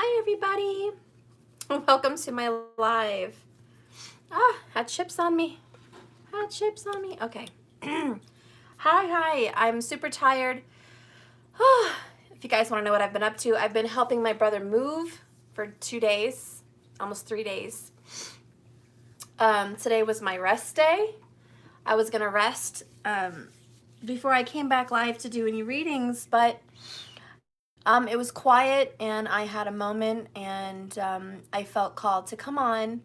Hi everybody, welcome to my live. Had chips on me, okay. Hi, I'm super tired. If you guys want to know what I've been up to, I've been helping my brother move for 2 days, almost 3 days. Today was my rest day. I was gonna rest before I came back live to do any readings, but it was quiet and I had a moment and I felt called to come on.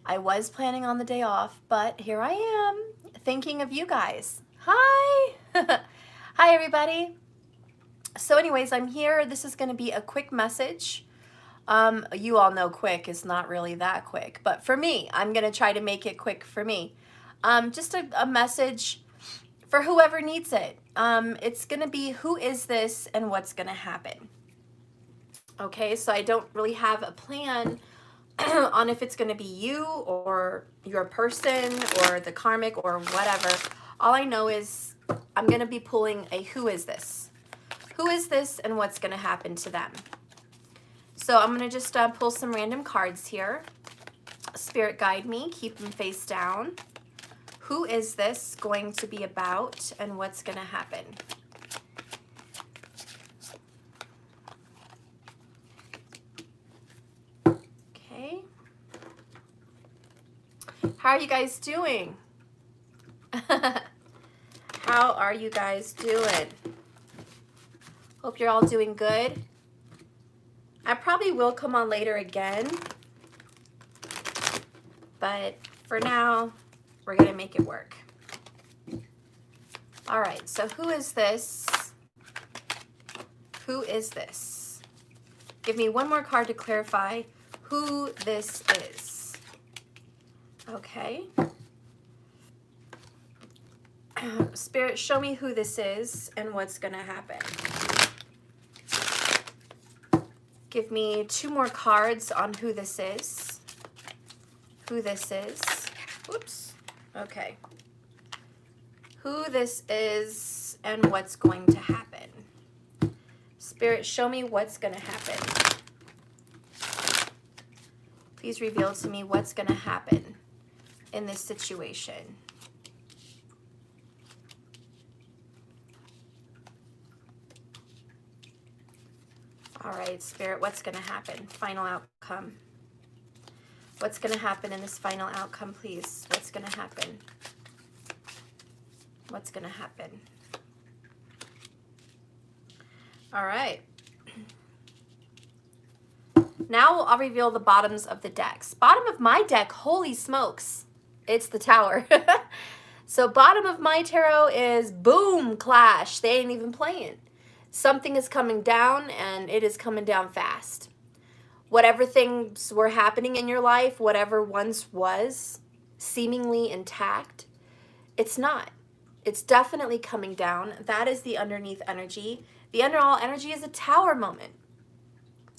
I was planning on the day off, but here I am thinking of you guys. Hi! Hi everybody. So anyways, I'm here. This is going to be a quick message. You all know quick is not really that quick, but for me, I'm going to try to make it quick for me. Just a message for whoever needs it. It's going to be who is this and what's going to happen. Okay, so I don't really have a plan on if it's going to be you or your person or the karmic or whatever. All I know is I'm going to be pulling a who is this? Who is this and what's going to happen to them? So I'm going to just pull some random cards here. Spirit guide me, keep them face down. Who is this going to be about and what's going to happen? Okay. How are you guys doing? How are you guys doing? Hope you're all doing good. I probably will come on later again, but for now, we're gonna make it work. All right, so who is this? Who is this? Give me one more card to clarify who this is. Okay. Spirit, show me who this is and what's gonna happen. Give me 2 more cards on who this is. Who this is. Whoops. Okay. Who this is and what's going to happen. Spirit, show me what's going to happen. Please reveal to me what's going to happen in this situation. All right, Spirit, what's going to happen? Final outcome. What's going to happen in this final outcome, please? What's going to happen? What's going to happen? All right. Now I'll reveal the bottoms of the decks. Bottom of my deck, holy smokes, it's the Tower. So bottom of my tarot is boom, clash. They ain't even playing. Something is coming down and it is coming down fast. Whatever things were happening in your life, whatever once was seemingly intact, it's not. It's definitely coming down. That is the underneath energy. The underall energy is a Tower moment.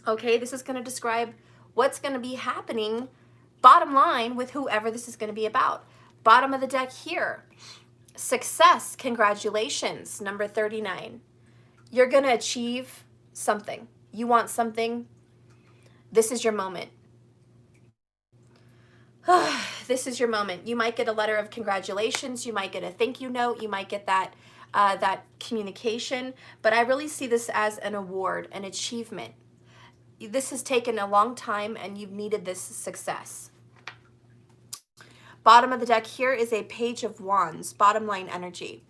Okay, this is going to describe what's going to be happening, bottom line, with whoever this is going to be about. Bottom of the deck here, success, congratulations, number 39. You're going to achieve something. You want something. This is your moment. This is your moment. You might get a letter of congratulations. You might get a thank you note. You might get that communication. But I really see this as an award, an achievement. This has taken a long time and you've needed this success. Bottom of the deck here is a Page of Wands, bottom line energy.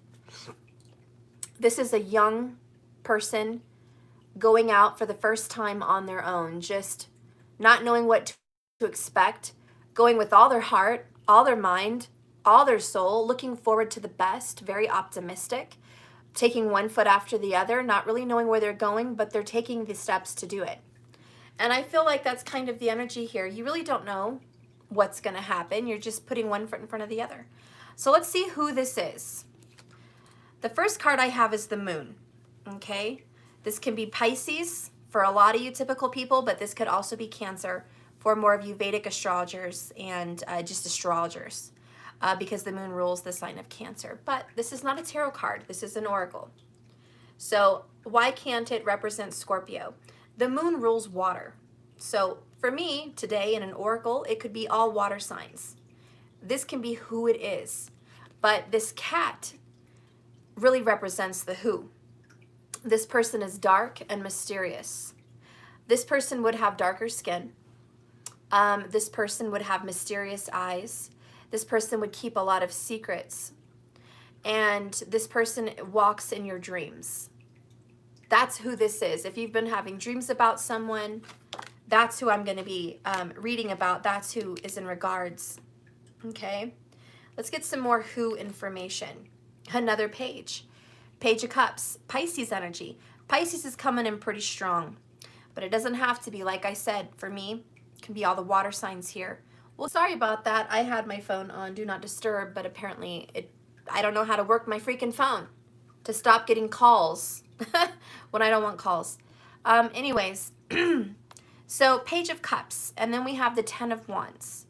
This is a young person going out for the first time on their own, just not knowing what to expect, going with all their heart, all their mind, all their soul, looking forward to the best, very optimistic, taking one foot after the other, not really knowing where they're going, but they're taking the steps to do it. And I feel like that's kind of the energy here. You really don't know what's going to happen. You're just putting one foot in front of the other. So let's see who this is. The first card I have is the Moon. Okay, this can be Pisces for a lot of you typical people, but this could also be Cancer for more of you Vedic astrologers and just astrologers because the moon rules the sign of Cancer. But this is not a tarot card. This is an oracle. So why can't it represent Scorpio? The moon rules water. So for me today in an oracle, it could be all water signs. This can be who it is. But this cat really represents the who. This person is dark and mysterious. This person would have darker skin. This person would have mysterious eyes. This person would keep a lot of secrets. And this person walks in your dreams. That's who this is. If you've been having dreams about someone, that's who I'm going to be reading about. That's who is in regards. Okay. Let's get some more who information. Another page. Page of Cups. Pisces energy. Pisces is coming in pretty strong. But it doesn't have to be. Like I said, for me, it can be all the water signs here. Well, sorry about that. I had my phone on Do Not Disturb, but apparently I don't know how to work my freaking phone to stop getting calls when I don't want calls. Anyways, so Page of Cups, and then we have the 10 of Wands.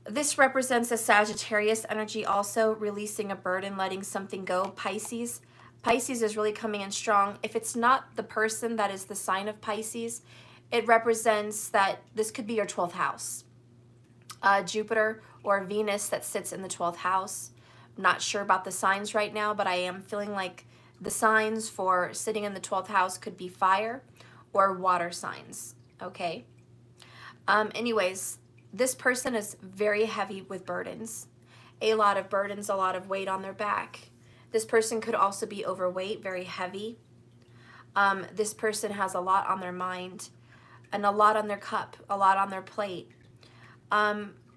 This represents a Sagittarius energy also, releasing a burden, letting something go. Pisces. Pisces is really coming in strong. If it's not the person that is the sign of Pisces, it represents that this could be your 12th house. Jupiter or Venus that sits in the 12th house. I'm not sure about the signs right now, but I am feeling like the signs for sitting in the 12th house could be fire or water signs, okay? Anyways, this person is very heavy with burdens. A lot of burdens, a lot of weight on their back. This person could also be overweight, very heavy. This person has a lot on their mind and a lot on their cup, a lot on their plate.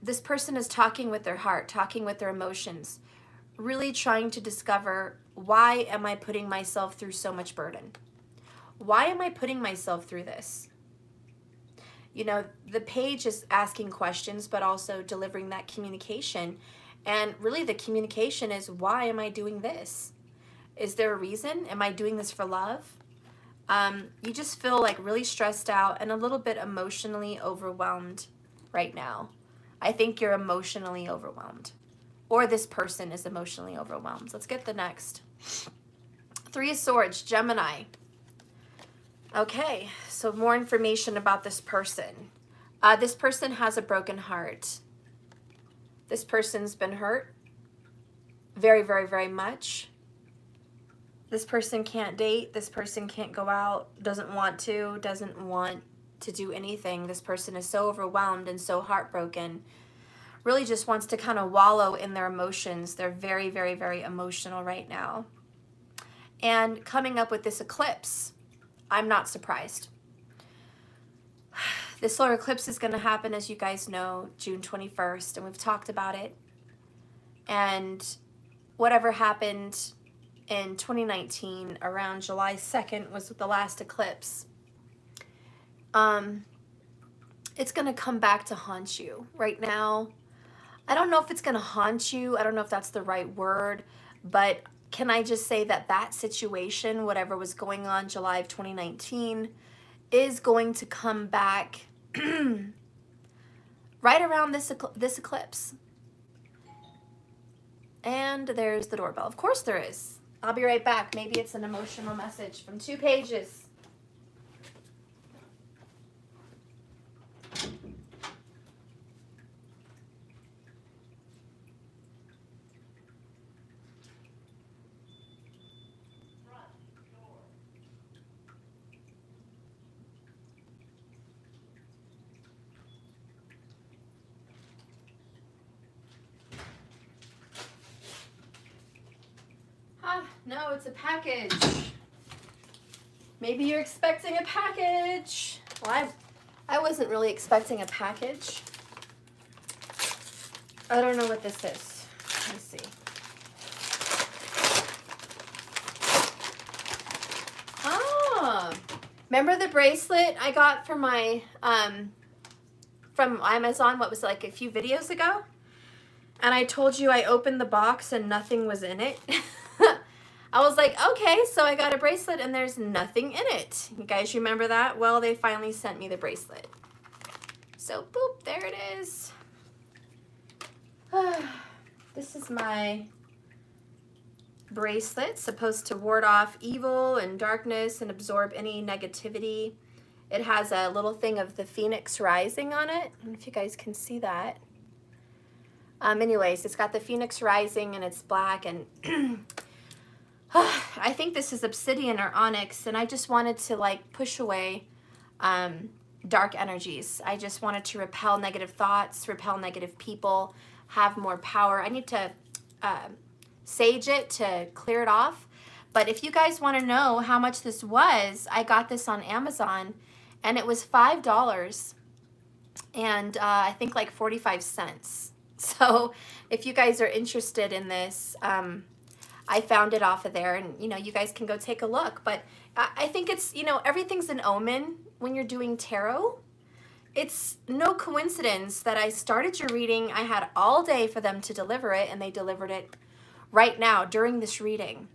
This person is talking with their heart, talking with their emotions, really trying to discover, why am I putting myself through so much burden? Why am I putting myself through this? You know, the page is asking questions, but also delivering that communication. And really the communication is, why am I doing this? Is there a reason? Am I doing this for love? You just feel like really stressed out and a little bit emotionally overwhelmed right now. I think you're emotionally overwhelmed. Or this person is emotionally overwhelmed. Let's get the next. 3 of Swords, Gemini. Okay, so more information about this person. This person has a broken heart. This person's been hurt very, very, very much. This person can't date. This person can't go out, doesn't want to do anything. This person is so overwhelmed and so heartbroken. Really just wants to kind of wallow in their emotions. They're very, very, very emotional right now. And coming up with this eclipse, I'm not surprised. This solar eclipse is going to happen, as you guys know, June 21st, and we've talked about it. And whatever happened in 2019 around July 2nd was the last eclipse. It's going to come back to haunt you right now. I don't know if it's going to haunt you. I don't know if that's the right word, but can I just say that that situation, whatever was going on July of 2019, is going to come back right around this eclipse. And there's the doorbell. Of course there is. I'll be right back. Maybe it's an emotional message from 2 pages. No, it's a package. Maybe you're expecting a package. Well, I wasn't really expecting a package. I don't know what this is. Let me see. Ah, remember the bracelet I got from my from Amazon? What was it, like a few videos ago? And I told you I opened the box and nothing was in it. I was like, okay, so I got a bracelet and there's nothing in it. You guys remember that? Well, they finally sent me the bracelet. So, boop, there it is. This is my bracelet, supposed to ward off evil and darkness and absorb any negativity It has a little thing of the phoenix rising on it. I don't know if you guys can see that. Anyways, it's got the phoenix rising and it's black, and I think this is obsidian or onyx, and I just wanted to like push away dark energies. I just wanted to repel negative thoughts, repel negative people, have more power. I need to sage it to clear it off. But if you guys want to know how much this was, I got this on Amazon, and it was $5 and I think like 45 cents. So if you guys are interested in this, I found it off of there, and you know, you guys can go take a look. But I think it's, you know, everything's an omen when you're doing tarot. It's no coincidence that I started your reading. I had all day for them to deliver it, and they delivered it right now during this reading.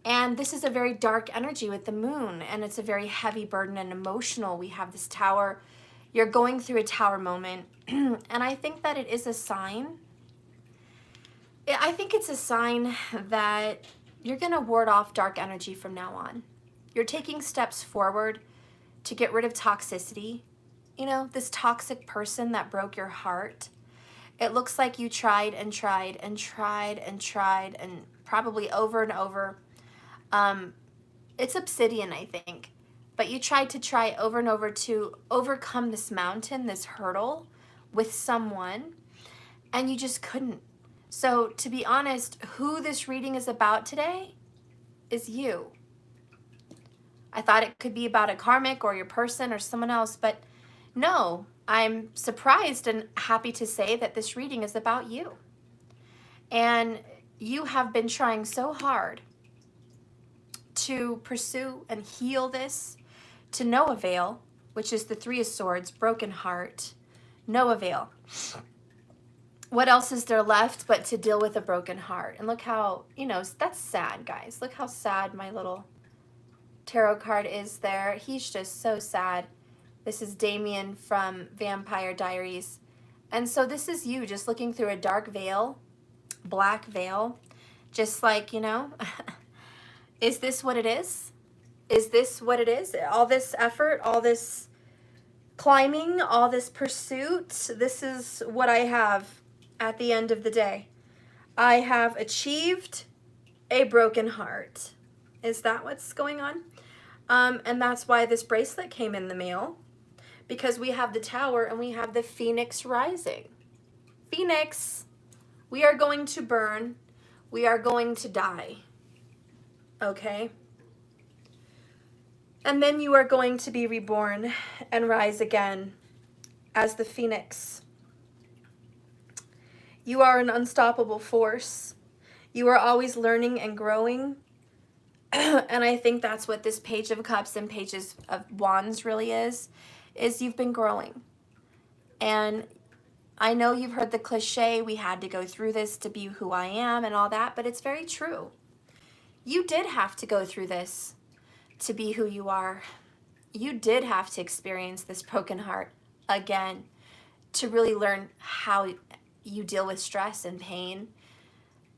And this is a very dark energy with the moon, and it's a very heavy burden and emotional. We have this tower. You're going through a tower moment, and I think that it is a sign. I think it's a sign that you're going to ward off dark energy from now on. You're taking steps forward to get rid of toxicity. You know, this toxic person that broke your heart. It looks like you tried and tried and tried and tried, and probably over and over. It's obsidian, I think. But you tried to try over and over to overcome this mountain, this hurdle with someone, and you just couldn't. So to be honest, who this reading is about today is you. I thought it could be about a karmic or your person or someone else, but no, I'm surprised and happy to say that this reading is about you. And you have been trying so hard to pursue and heal this, to no avail, which is the Three of Swords, broken heart, no avail. What else is there left but to deal with a broken heart? And look how, you know, that's sad, guys. Look how sad my little tarot card is there. He's just so sad. This is Damien from Vampire Diaries. And so this is you just looking through a dark veil, black veil, just like, you know, is this what it is? Is this what it is? All this effort, all this climbing, all this pursuit, this is what I have at the end of the day. I have achieved a broken heart. Is that what's going on? And that's why this bracelet came in the mail, because we have the tower and we have the phoenix rising. Phoenix, we are going to burn. We are going to die. Okay? And then you are going to be reborn and rise again as the phoenix. You are an unstoppable force. You are always learning and growing. And I think that's what this Page of Cups and Pages of Wands really is you've been growing. And I know you've heard the cliche, we had to go through this to be who I am and all that, but it's very true. You did have to go through this to be who you are. You did have to experience this broken heart again to really learn how you deal with stress and pain,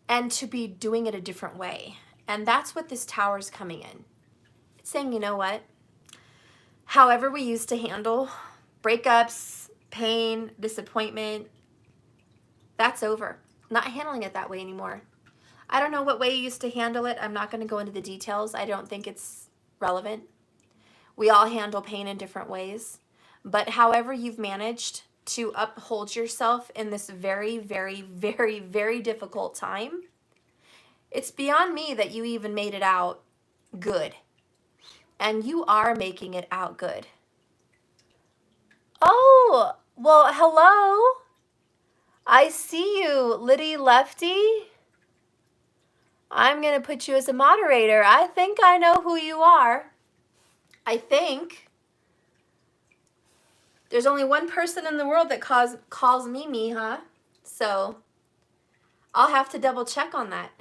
and to be doing it a different way. And that's what this tower is coming in. It's saying, you know what? However we used to handle breakups, pain, disappointment, that's over. Not handling it that way anymore. I don't know what way you used to handle it. I'm not going to go into the details. I don't think it's relevant. We all handle pain in different ways. But however you've managed to uphold yourself in this very, very, very, very difficult time, it's beyond me that you even made it out good. And you are making it out good. Oh, well, hello. I see you, Liddy Lefty. I'm going to put you as a moderator. I think I know who you are. I think. There's only one person in the world that calls me Mimi, huh? So I'll have to double check on that.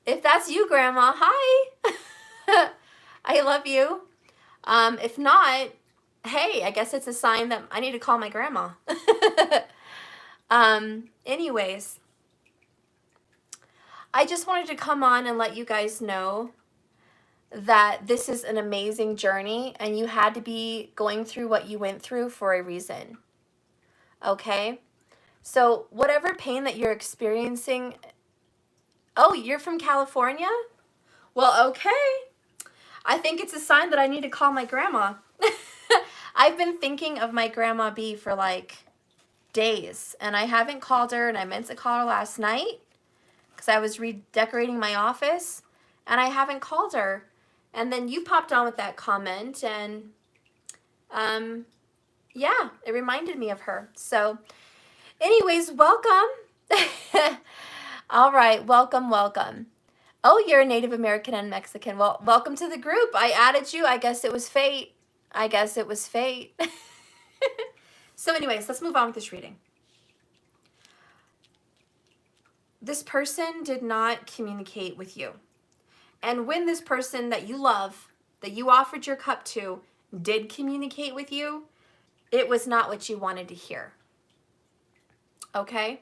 If that's you, Grandma, hi. I love you. If not, hey, I guess it's a sign that I need to call my grandma. Anyways, I just wanted to come on and let you guys know that this is an amazing journey and you had to be going through what you went through for a reason. Okay? So whatever pain that you're experiencing, oh, you're from California? Well, okay. I think it's a sign that I need to call my grandma. I've been thinking of my grandma B for like days, and I haven't called her, and I meant to call her last night because I was redecorating my office, and I haven't called her. And then you popped on with that comment, and yeah, it reminded me of her. So anyways, welcome. All right, welcome, welcome. Oh, you're a Native American and Mexican. Well, welcome to the group. I added you. I guess it was fate. I guess it was fate. So anyways, let's move on with this reading. This person did not communicate with you. And when this person that you love, that you offered your cup to, did communicate with you, it was not what you wanted to hear. Okay?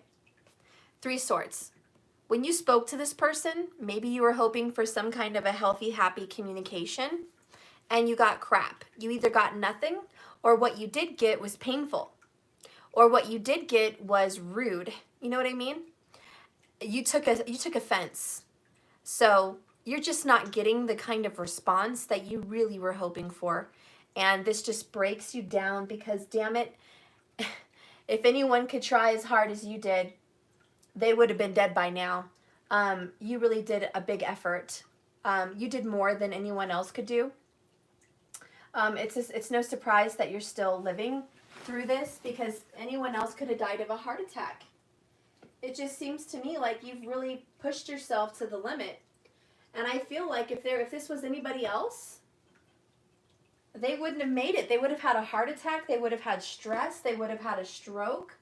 3 Swords. When you spoke to this person, maybe you were hoping for some kind of a healthy, happy communication, and you got crap. You either got nothing, or what you did get was painful, or what you did get was rude. You know what I mean? You took offense. So you're just not getting the kind of response that you really were hoping for. And this just breaks you down because, damn it, if anyone could try as hard as you did, they would have been dead by now. You really did a big effort. You did more than anyone else could do. It's no surprise that you're still living through this because anyone else could have died of a heart attack. It just seems to me like you've really pushed yourself to the limit. And I feel like if this was anybody else, they wouldn't have made it. They would have had a heart attack. They would have had stress. They would have had a stroke.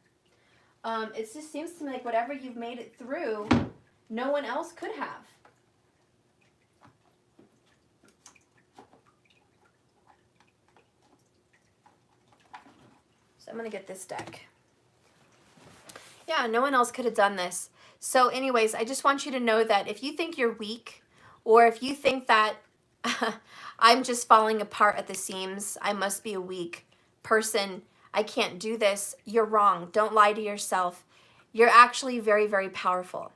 It just seems to me like whatever you've made it through, no one else could have. So I'm going to get this deck. Yeah, no one else could have done this. So anyways, I just want you to know that if you think you're weak, or if you think that I'm just falling apart at the seams, I must be a weak person, I can't do this, you're wrong. Don't lie to yourself. You're actually very, very powerful.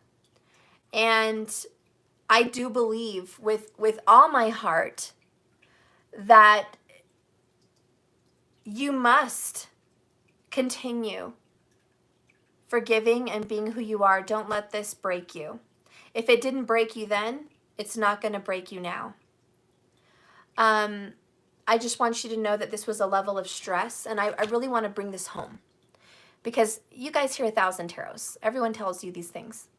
And I do believe with all my heart that you must continue forgiving and being who you are. Don't let this break you. If it didn't break you then, it's not going to break you now. I just want you to know that this was a level of stress, and I really want to bring this home. Because you guys hear 1,000 tarots. Everyone tells you these things.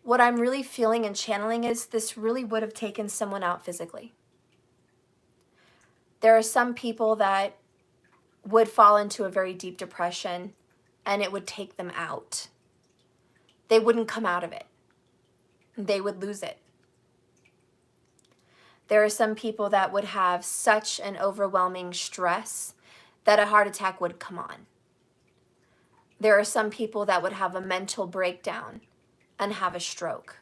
What I'm really feeling and channeling is this really would have taken someone out physically. There are some people that would fall into a very deep depression, and it would take them out. They wouldn't come out of it. They would lose it. There are some people that would have such an overwhelming stress that a heart attack would come on. There are some people that would have a mental breakdown and have a stroke.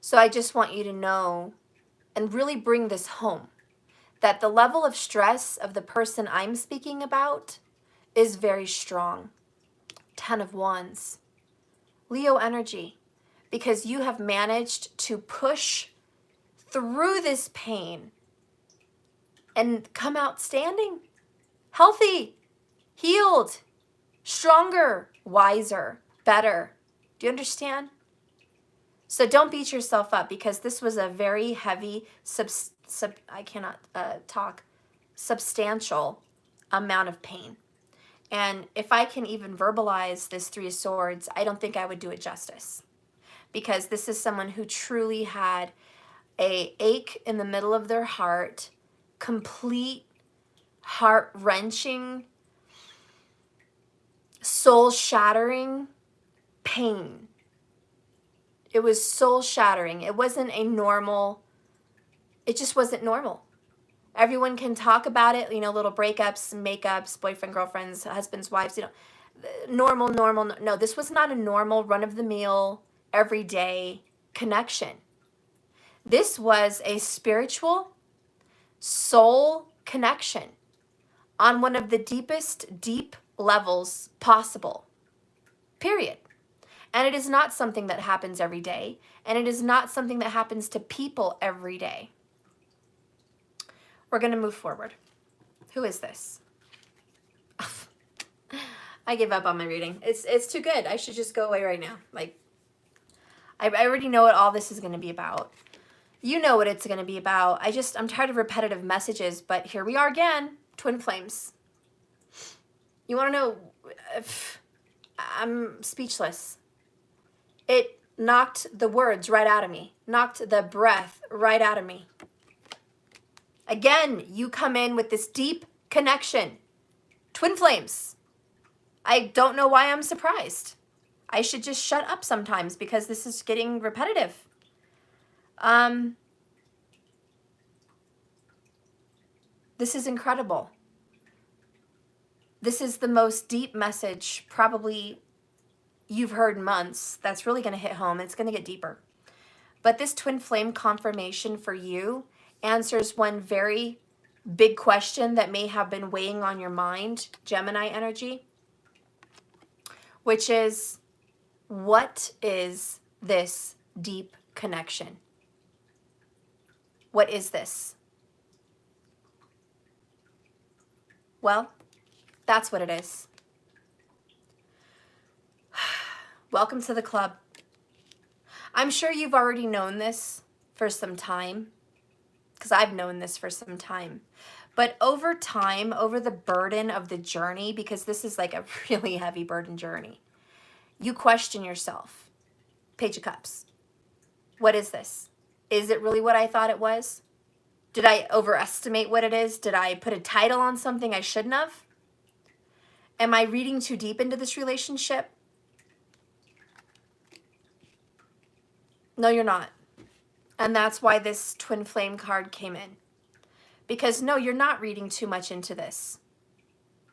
So I just want you to know and really bring this home, that the level of stress of the person I'm speaking about is very strong. 10 of Wands. Leo energy, because you have managed to push through this pain and come out standing, healthy, healed, stronger, wiser, better. Do you understand? So don't beat yourself up, because this was a very heavy, substantial amount of pain. And if I can even verbalize this 3 of Swords, I don't think I would do it justice, because this is someone who truly had a ache in the middle of their heart, complete heart-wrenching, soul-shattering pain. It was soul-shattering. It wasn't a normal, it just wasn't normal. Everyone can talk about it, you know, little breakups, makeups, boyfriend, girlfriends, husbands, wives, you know, normal. No, this was not a normal, run-of-the-mill, everyday connection. This was a spiritual soul connection on one of the deepest, deep levels possible, period. And it is not something that happens every day. And it is not something that happens to people every day. We're going to move forward. Who is this? I give up on my reading. It's too good. I should just go away right now. Like, I already know what all this is going to be about. You know what it's going to be about. I'm tired of repetitive messages, but here we are again. Twin flames. You want to know? I'm speechless. It knocked the words right out of me. Knocked the breath right out of me. Again, you come in with this deep connection. Twin flames. I don't know why I'm surprised. I should just shut up sometimes because this is getting repetitive. This is incredible. This is the most deep message probably you've heard in months. That's really going to hit home. It's going to get deeper. But this twin flame confirmation for you answers one very big question that may have been weighing on your mind, Gemini energy, which is, what is this deep connection? What is this? Well, that's what it is. Welcome to the club. I'm sure you've already known this for some time, because I've known this for some time. But over time, over the burden of the journey, because this is like a really heavy burden journey, you question yourself. Page of Cups. What is this? Is it really what I thought it was? Did I overestimate what it is? Did I put a title on something I shouldn't have? Am I reading too deep into this relationship? No, you're not. And that's why this twin flame card came in. Because no, you're not reading too much into this.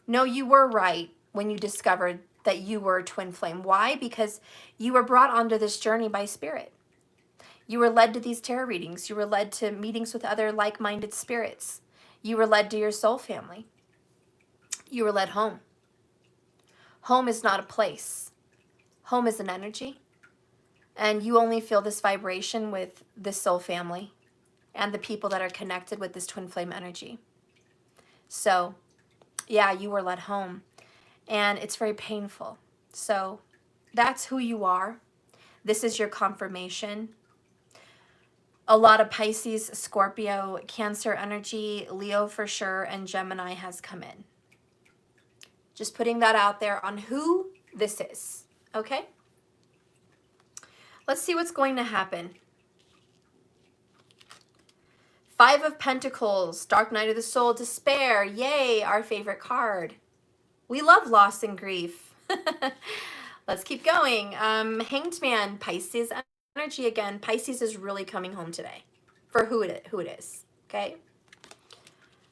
No, you were right when you discovered that you were a twin flame. Why? Because you were brought onto this journey by spirit. You were led to these tarot readings. You were led to meetings with other like-minded spirits. You were led to your soul family. You were led home. Home is not a place. Home is an energy. And you only feel this vibration with this soul family and the people that are connected with this twin flame energy. So, yeah, you were led home. And it's very painful. So, that's who you are. This is your confirmation. A lot of Pisces, Scorpio, Cancer energy, Leo for sure, and Gemini has come in. Just putting that out there on who this is, okay? Let's see what's going to happen. 5 of Pentacles, Dark Night of the Soul, Despair, yay, our favorite card. We love loss and grief. Let's keep going. Hanged Man, Pisces energy again. Pisces is really coming home today for who it is, okay?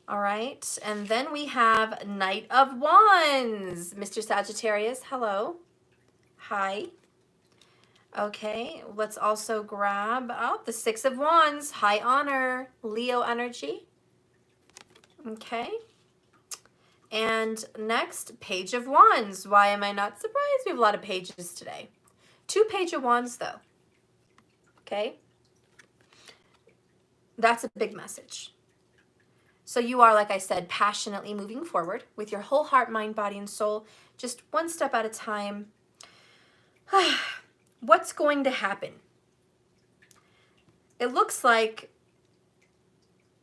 All right, and then we have Knight of Wands. Mr. Sagittarius, hello. Hi. Okay, let's also grab the 6 of Wands, High Honor, Leo energy. Okay. And next, Page of Wands. Why am I not surprised? We have a lot of pages today. 2 Page of Wands, though. Okay? That's a big message. So you are, like I said, passionately moving forward with your whole heart, mind, body, and soul, just one step at a time. What's going to happen? It looks like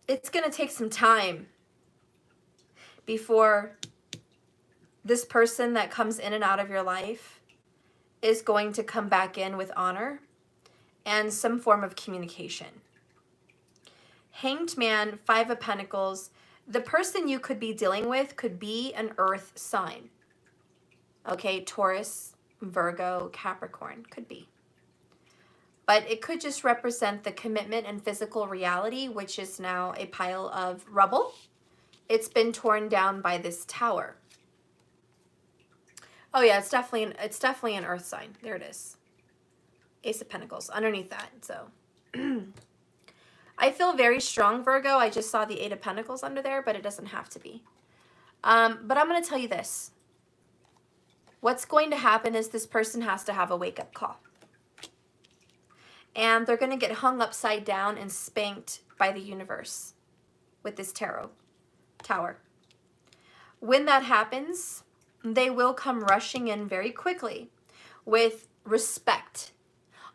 it's going to take some time before this person that comes in and out of your life is going to come back in with honor and some form of communication. Hanged Man, 5 of Pentacles. The person you could be dealing with could be an earth sign. Okay, Taurus, Virgo, Capricorn, could be. But it could just represent the commitment and physical reality, which is now a pile of rubble. It's been torn down by this tower. Oh yeah, it's definitely an earth sign. There it is. Ace of Pentacles underneath that. So I feel very strong, Virgo. I just saw the Eight of Pentacles under there, but it doesn't have to be. But I'm going to tell you this. What's going to happen is this person has to have a wake-up call. And they're going to get hung upside down and spanked by the universe with this tarot tower. When that happens, they will come rushing in very quickly with respect,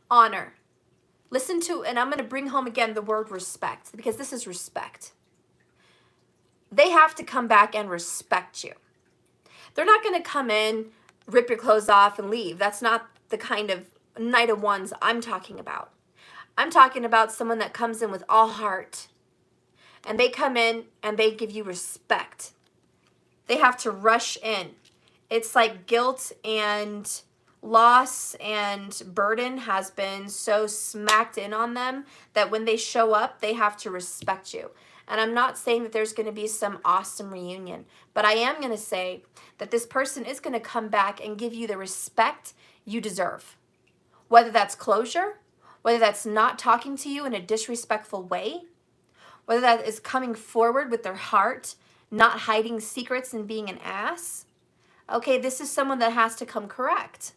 honor. Listen to, and I'm going to bring home again the word respect, because this is respect. They have to come back and respect you. They're not going to come in, rip your clothes off, and leave. That's not the kind of Knight of Wands I'm talking about. I'm talking about someone that comes in with all heart. And they come in and they give you respect. They have to rush in. It's like guilt and loss and burden has been so smacked in on them that when they show up, they have to respect you. And I'm not saying that there's going to be some awesome reunion, but I am going to say that this person is going to come back and give you the respect you deserve. Whether that's closure, whether that's not talking to you in a disrespectful way, whether that is coming forward with their heart, not hiding secrets and being an ass. Okay, this is someone that has to come correct.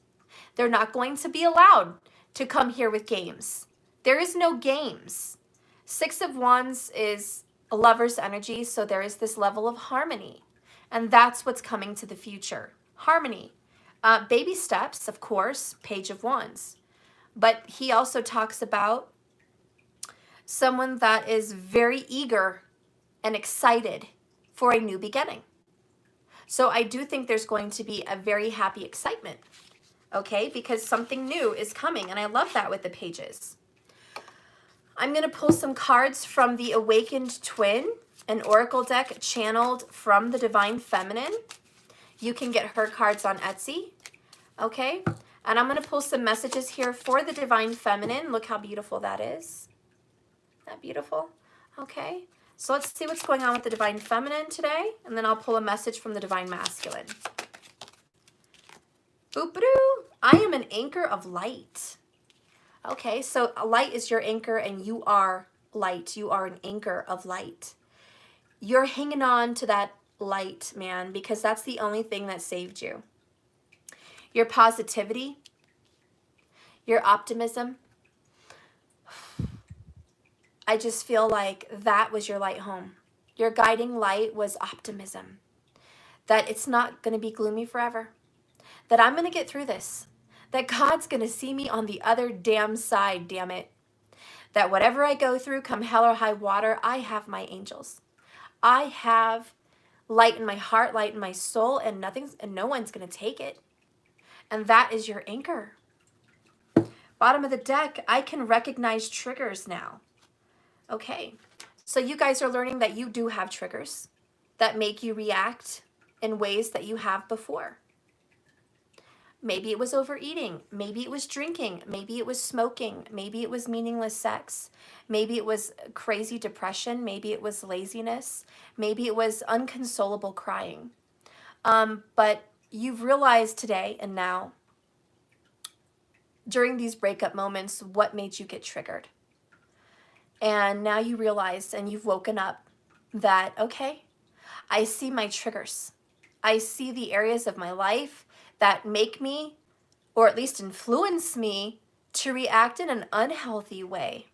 They're not going to be allowed to come here with games. There is no games. Six of Wands is a lover's energy, so there is this level of harmony. And that's what's coming to the future. Harmony. Baby steps, of course, Page of Wands. But he also talks about someone that is very eager and excited for a new beginning. So I do think there's going to be a very happy excitement, okay? Because something new is coming, and I love that with the pages. I'm going to pull some cards from the Awakened Twin, an oracle deck channeled from the Divine Feminine. You can get her cards on Etsy, okay? And I'm going to pull some messages here for the Divine Feminine. Look how beautiful that is. Isn't that beautiful? Okay. So let's see what's going on with the Divine Feminine today, and then I'll pull a message from the Divine Masculine. Boop-a-doo. I am an anchor of light. Okay, so light is your anchor, and you are light. You are an anchor of light. You're hanging on to that light, man, because that's the only thing that saved you. Your positivity, your optimism. I just feel like that was your light home. Your guiding light was optimism. That it's not going to be gloomy forever. That I'm going to get through this. That God's going to see me on the other damn side, damn it. That whatever I go through, come hell or high water, I have my angels. I have light in my heart, light in my soul, and no one's going to take it. And that is your anchor. Bottom of the deck, I can recognize triggers now. Okay, so you guys are learning that you do have triggers that make you react in ways that you have before. Maybe it was overeating. Maybe it was drinking. Maybe it was smoking. Maybe it was meaningless sex. Maybe it was crazy depression. Maybe it was laziness. Maybe it was unconsolable crying. But you've realized today and now, during these breakup moments, what made you get triggered. And now you realize and you've woken up that, okay, I see my triggers. I see the areas of my life that make me, or at least influence me, to react in an unhealthy way.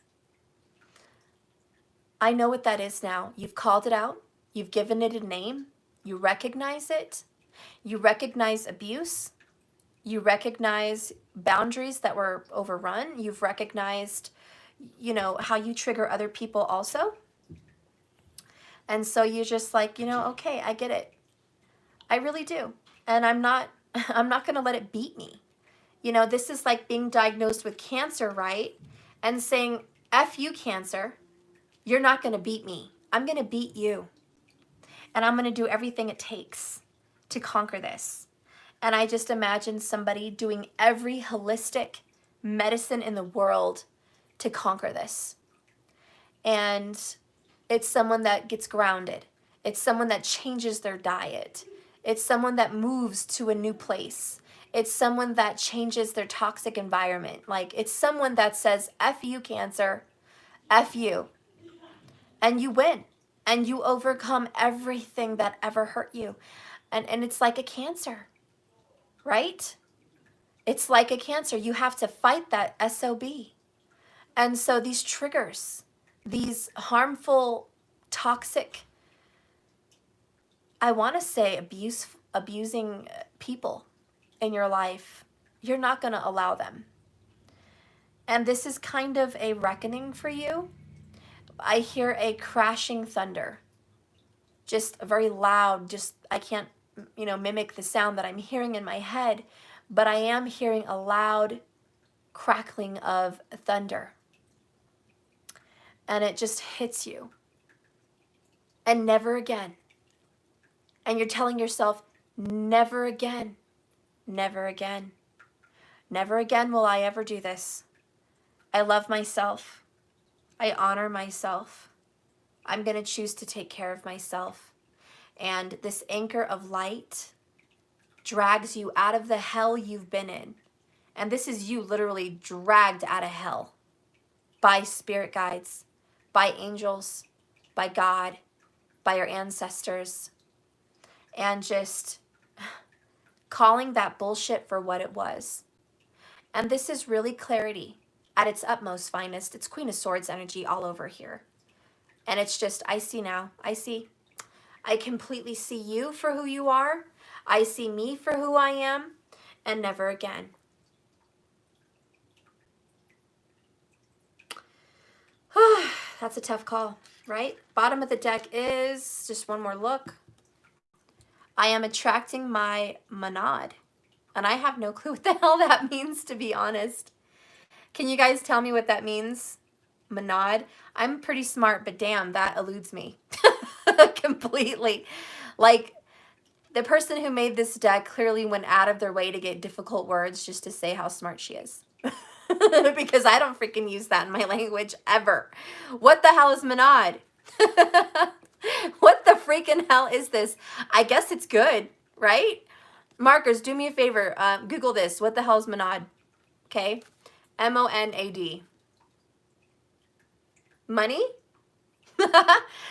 I know what that is now. You've called it out. You've given it a name. You recognize it. You recognize abuse. You recognize boundaries that were overrun. You've recognized, you know, how you trigger other people also. And so you're just like, you know, okay, I get it. I really do. And I'm not going to let it beat me. You know, this is like being diagnosed with cancer, right? And saying, F you, cancer. You're not going to beat me. I'm going to beat you. And I'm going to do everything it takes to conquer this. And I just imagine somebody doing every holistic medicine in the world to conquer this. And it's someone that gets grounded. It's someone that changes their diet. It's someone that moves to a new place. It's someone that changes their toxic environment. Like, it's someone that says, F you, cancer, F you. and you win, and you overcome everything that ever hurt you. And it's like a cancer, right? It's like a cancer. You have to fight that SOB. And so these triggers, these harmful, toxic, I want to say abusing people in your life, you're not going to allow them. And this is kind of a reckoning for you. I hear a crashing thunder, just very loud, just I can't, mimic the sound that I'm hearing in my head, but I am hearing a loud crackling of thunder. And it just hits you. And never again. And you're telling yourself, never again, never again. Never again will I ever do this. I love myself. I honor myself. I'm going to choose to take care of myself. And this anchor of light drags you out of the hell you've been in. And this is you literally dragged out of hell by spirit guides, by angels, by God, by your ancestors, and just calling that bullshit for what it was. And this is really clarity at its utmost finest. It's Queen of Swords energy all over here. And it's just, I see now. I see. I completely see you for who you are. I see me for who I am. And never again. That's a tough call, right? Bottom of the deck is, just one more look. I am attracting my monad. And I have no clue what the hell that means, to be honest. Can you guys tell me what that means? Monad? I'm pretty smart, but damn, that eludes me completely. Like, the person who made this deck clearly went out of their way to get difficult words just to say how smart she is. Because I don't freaking use that in my language ever. What the hell is monad? What the freaking hell is this? I guess it's good, right? Markers, do me a favor. Google this. What the hell is monad? Okay. M-O-N-A-D. Money?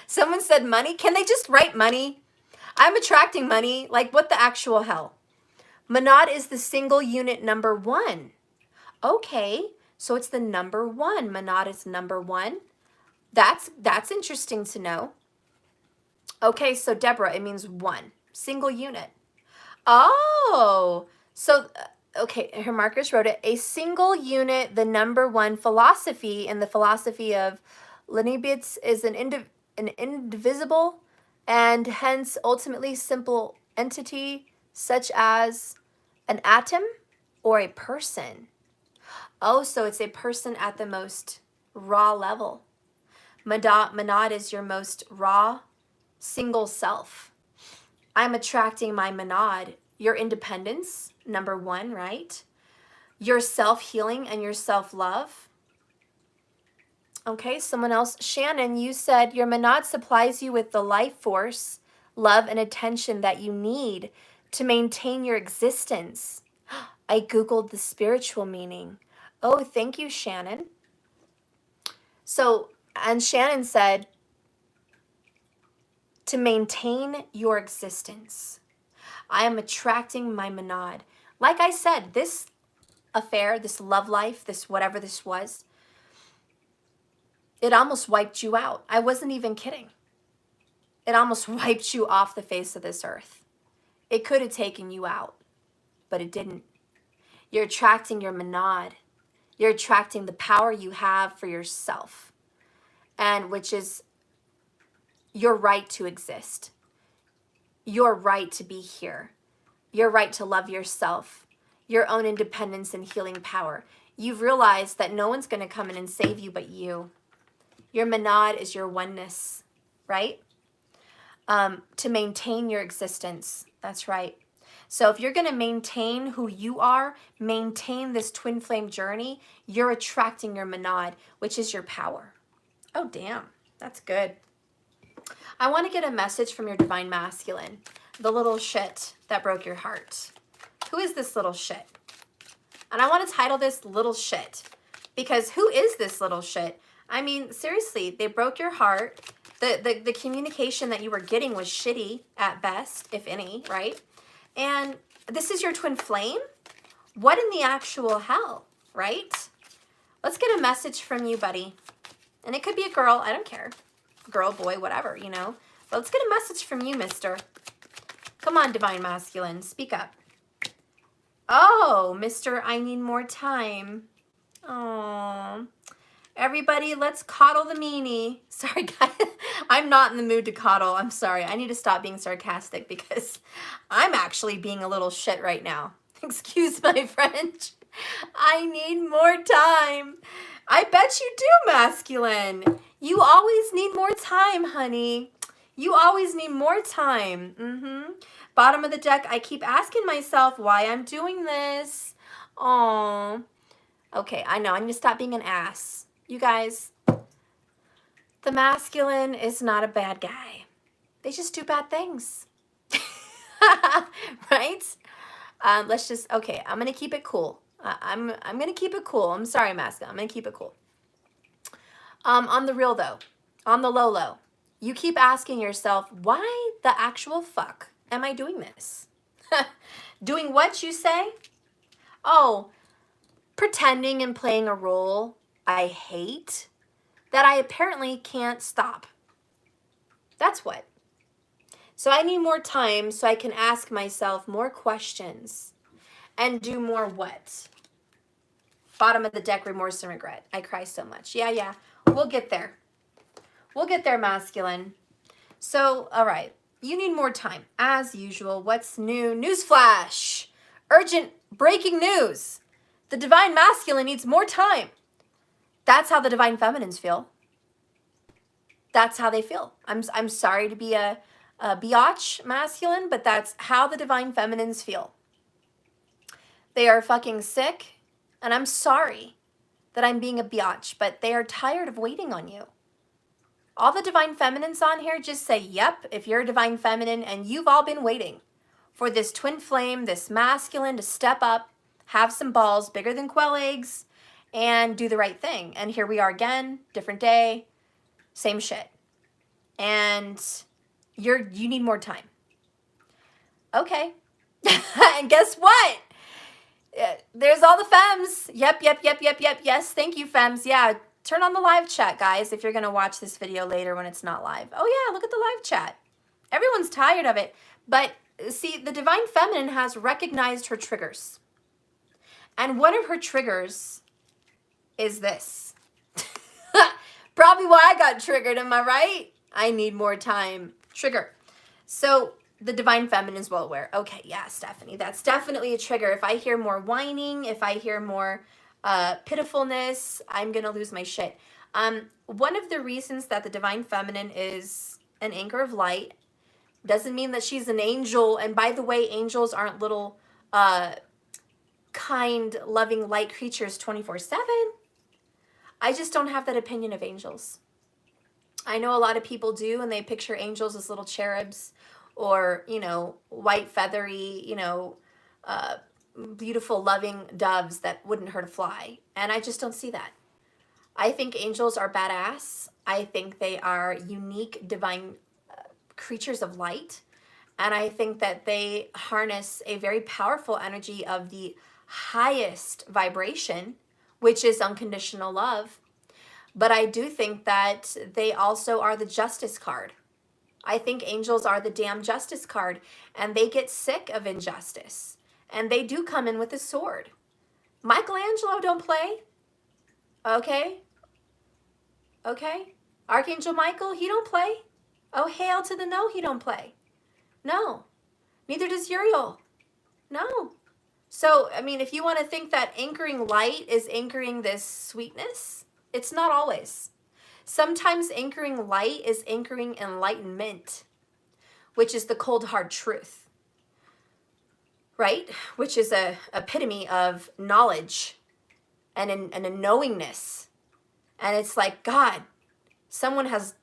Someone said money. Can they just write money? I'm attracting money. Like, what the actual hell? Monad is the single unit number 1. Okay, so it's the number 1. Monad is number 1. That's interesting to know. Okay, so Deborah, it means 1. Single unit. Oh, so, okay, her markers wrote it. A single unit, the number 1 philosophy in the philosophy of Leibniz is an indivisible and hence ultimately simple entity such as an atom or a person. Oh, so it's a person at the most raw level. Monad is your most raw, single self. I'm attracting my monad. Your independence, number 1, right? Your self-healing and your self-love. Okay, someone else. Shannon, you said your monad supplies you with the life force, love, and attention that you need to maintain your existence. I Googled the spiritual meaning. Oh, thank you, Shannon. So, and Shannon said, to maintain your existence. I am attracting my monad. Like I said, this affair, this love life, this whatever this was, it almost wiped you out. I wasn't even kidding. It almost wiped you off the face of this earth. It could have taken you out, but it didn't. You're attracting your monad. You're attracting the power you have for yourself, and which is your right to exist, your right to be here, your right to love yourself, your own independence and healing power. You've realized that no one's going to come in and save you but you. Your monad is your oneness, right? To maintain your existence. That's right. So if you're going to maintain who you are, maintain this twin flame journey, you're attracting your monad, which is your power. Oh, damn. That's good. I want to get a message from your divine masculine, the little shit that broke your heart. Who is this little shit? And I want to title this Little Shit, because who is this little shit? I mean, seriously, they broke your heart. The communication that you were getting was shitty at best, if any, right? And this is your twin flame? What in the actual hell, right? Let's get a message from you, buddy. And it could be a girl, I don't care. Girl, boy, whatever, you know. But let's get a message from you, mister. Come on, Divine Masculine, speak up. Oh, mister, I need more time. Oh, everybody, let's coddle the meanie. Sorry, guys. I'm not in the mood to coddle. I'm sorry. I need to stop being sarcastic because I'm actually being a little shit right now. Excuse my French. I need more time. I bet you do, masculine. You always need more time, honey. You always need more time. Bottom of the deck, I keep asking myself why I'm doing this. Oh. Okay, I know. I need to stop being an ass. You guys, the masculine is not a bad guy. They just do bad things. Right? Let's just, okay, I'm going to keep it cool. I'm going to keep it cool. I'm sorry, masculine. I'm going to keep it cool. On the real, though, on the low, you keep asking yourself, why the actual fuck am I doing this? Doing what, you say? Oh, pretending and playing a role I hate that I apparently can't stop. That's what. So I need more time so I can ask myself more questions and do more what? Bottom of the deck, remorse and regret. I cry so much. Yeah. We'll get there. We'll get there, masculine. So, all right. You need more time. As usual, what's new? Newsflash. Urgent breaking news. The Divine Masculine needs more time. That's how the Divine Feminines feel. That's how they feel. I'm sorry to be a biatch masculine, but that's how the Divine Feminines feel. They are fucking sick, and I'm sorry that I'm being a biatch, but they are tired of waiting on you. All the Divine Feminines on here just say, yep, if you're a Divine Feminine, and you've all been waiting for this twin flame, this masculine to step up, have some balls bigger than quail eggs, and do the right thing. And here we are again, different day, same shit. And you need more time. Okay. And guess what? There's all the femmes. Yep. Yes, thank you, femmes. Yeah, turn on the live chat, guys, if you're going to watch this video later when it's not live. Oh, yeah, look at the live chat. Everyone's tired of it. But see, the Divine Feminine has recognized her triggers. And one of her triggers is this. Probably why I got triggered, am I right? I need more time. Trigger. So the Divine Feminine is well aware. Okay, yeah, Stephanie, that's definitely a trigger. If I hear more whining, if I hear more pitifulness, I'm going to lose my shit. One of the reasons that the Divine Feminine is an anchor of light doesn't mean that she's an angel. And by the way, angels aren't little kind, loving, light creatures 24/7. I just don't have that opinion of angels. I know a lot of people do, and they picture angels as little cherubs or, you know, white, feathery, you know, beautiful, loving doves that wouldn't hurt a fly. And I just don't see that. I think angels are badass. I think they are unique, divine creatures of light. And I think that they harness a very powerful energy of the highest vibration, which is unconditional love. But I do think that they also are the justice card. I think angels are the damn justice card, and they get sick of injustice. And they do come in with a sword. Michelangelo don't play. Okay? Archangel Michael, he don't play. Oh, hail to the no, he don't play. No. Neither does Uriel. No. So, I mean, if you want to think that anchoring light is anchoring this sweetness, it's not always. Sometimes anchoring light is anchoring enlightenment, which is the cold, hard truth, right? Which is a epitome of knowledge and a knowingness. And it's like, God, someone has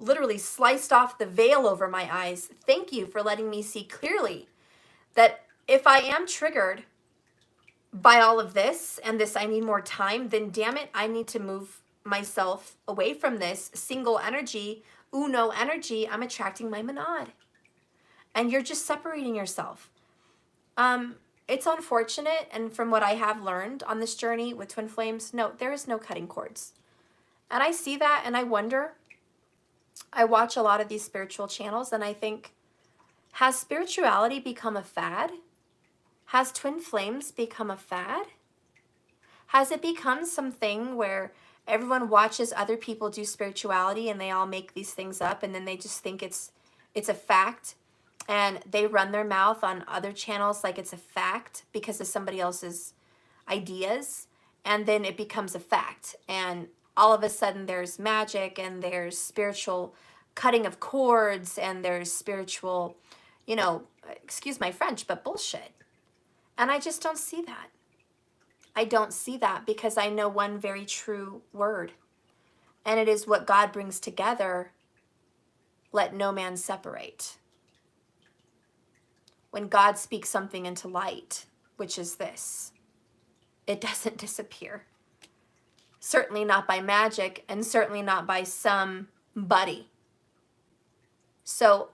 literally sliced off the veil over my eyes. Thank you for letting me see clearly that if I am triggered by all of this and this, I need more time, then damn it, I need to move myself away from this single energy Uno energy, I'm attracting my monad. And you're just separating yourself. It's unfortunate, and from what I have learned on this journey with twin flames, no, there is no cutting cords. And I see that and I wonder, I watch a lot of these spiritual channels and I think, has spirituality become a fad? Has twin flames become a fad? Has it become something where everyone watches other people do spirituality and they all make these things up and then they just think it's a fact, and they run their mouth on other channels like it's a fact because of somebody else's ideas, and then it becomes a fact, and all of a sudden there's magic and there's spiritual cutting of cords and there's spiritual, excuse my French, but bullshit. And I just don't see that. I don't see that because I know one very true word, and it is what God brings together, let no man separate. When God speaks something into light, which is this, it doesn't disappear. Certainly not by magic, and certainly not by somebody. So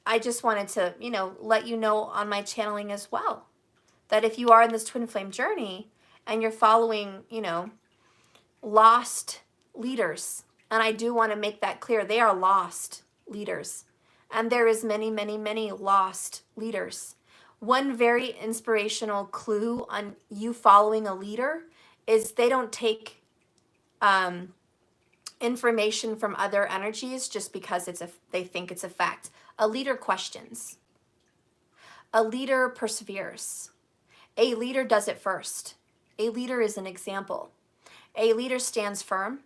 I just wanted to, let you know on my channeling as well, that if you are in this twin flame journey and you're following, lost leaders, and I do want to make that clear, they are lost leaders. And there is many, many, many lost leaders. One very inspirational clue on you following a leader is they don't take information from other energies just because they think it's a fact. A leader questions. A leader perseveres. A leader does it first. A leader is an example. A leader stands firm.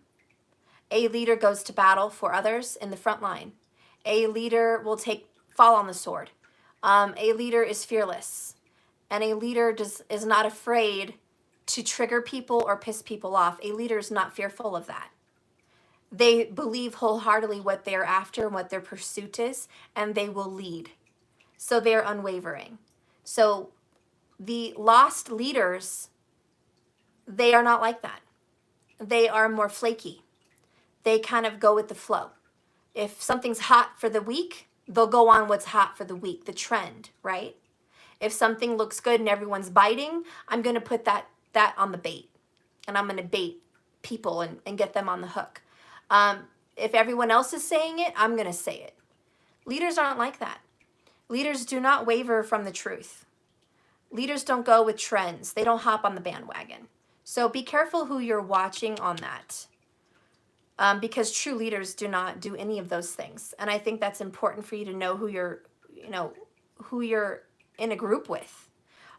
A leader goes to battle for others in the front line. A leader will fall on the sword. A leader is fearless. And a leader is not afraid to trigger people or piss people off. A leader is not fearful of that. They believe wholeheartedly what they're after and what their pursuit is, and they will lead. So they're unwavering. So the lost leaders, they are not like that. They are more flaky. They kind of go with the flow. If something's hot for the week, they'll go on what's hot for the week, the trend, right? If something looks good and everyone's biting, I'm going to put that on the bait, and I'm going to bait people and get them on the hook. If everyone else is saying it, I'm going to say it. Leaders aren't like that. Leaders do not waver from the truth. Leaders don't go with trends. They don't hop on the bandwagon. So be careful who you're watching on that. Because true leaders do not do any of those things. And I think that's important for you to know who you're in a group with.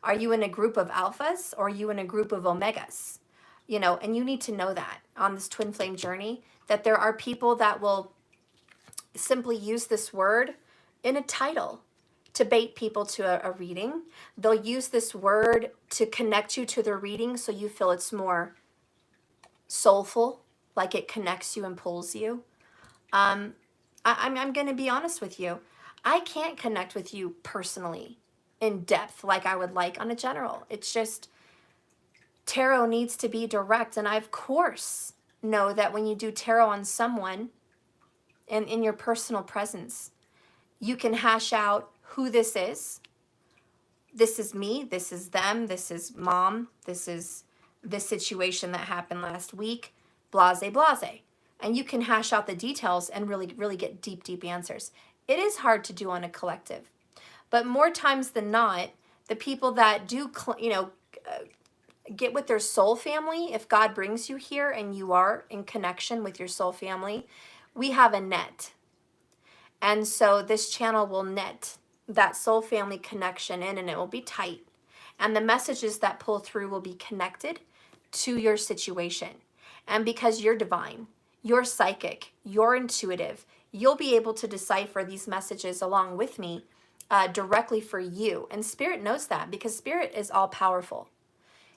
Are you in a group of alphas, or are you in a group of omegas? And you need to know that on this twin flame journey, that there are people that will simply use this word in a title to bait people to a reading. They'll use this word to connect you to their reading so you feel it's more soulful, like it connects you and pulls you. I'm going to be honest with you. I can't connect with you personally in depth like I would like on a general. It's just tarot needs to be direct. And I, of course, know that when you do tarot on someone and in your personal presence, you can hash out who this is. This is me. This is them. This is mom. This is this situation that happened last week. Blase, blase. And you can hash out the details and really, really get deep, deep answers. It is hard to do on a collective. But more times than not, the people that do, get with their soul family, if God brings you here and you are in connection with your soul family, we have a net. And so this channel will net that soul family connection in, and it will be tight. And the messages that pull through will be connected to your situation. And because you're divine, you're psychic, you're intuitive, you'll be able to decipher these messages along with me directly for you. And Spirit knows that because Spirit is all powerful.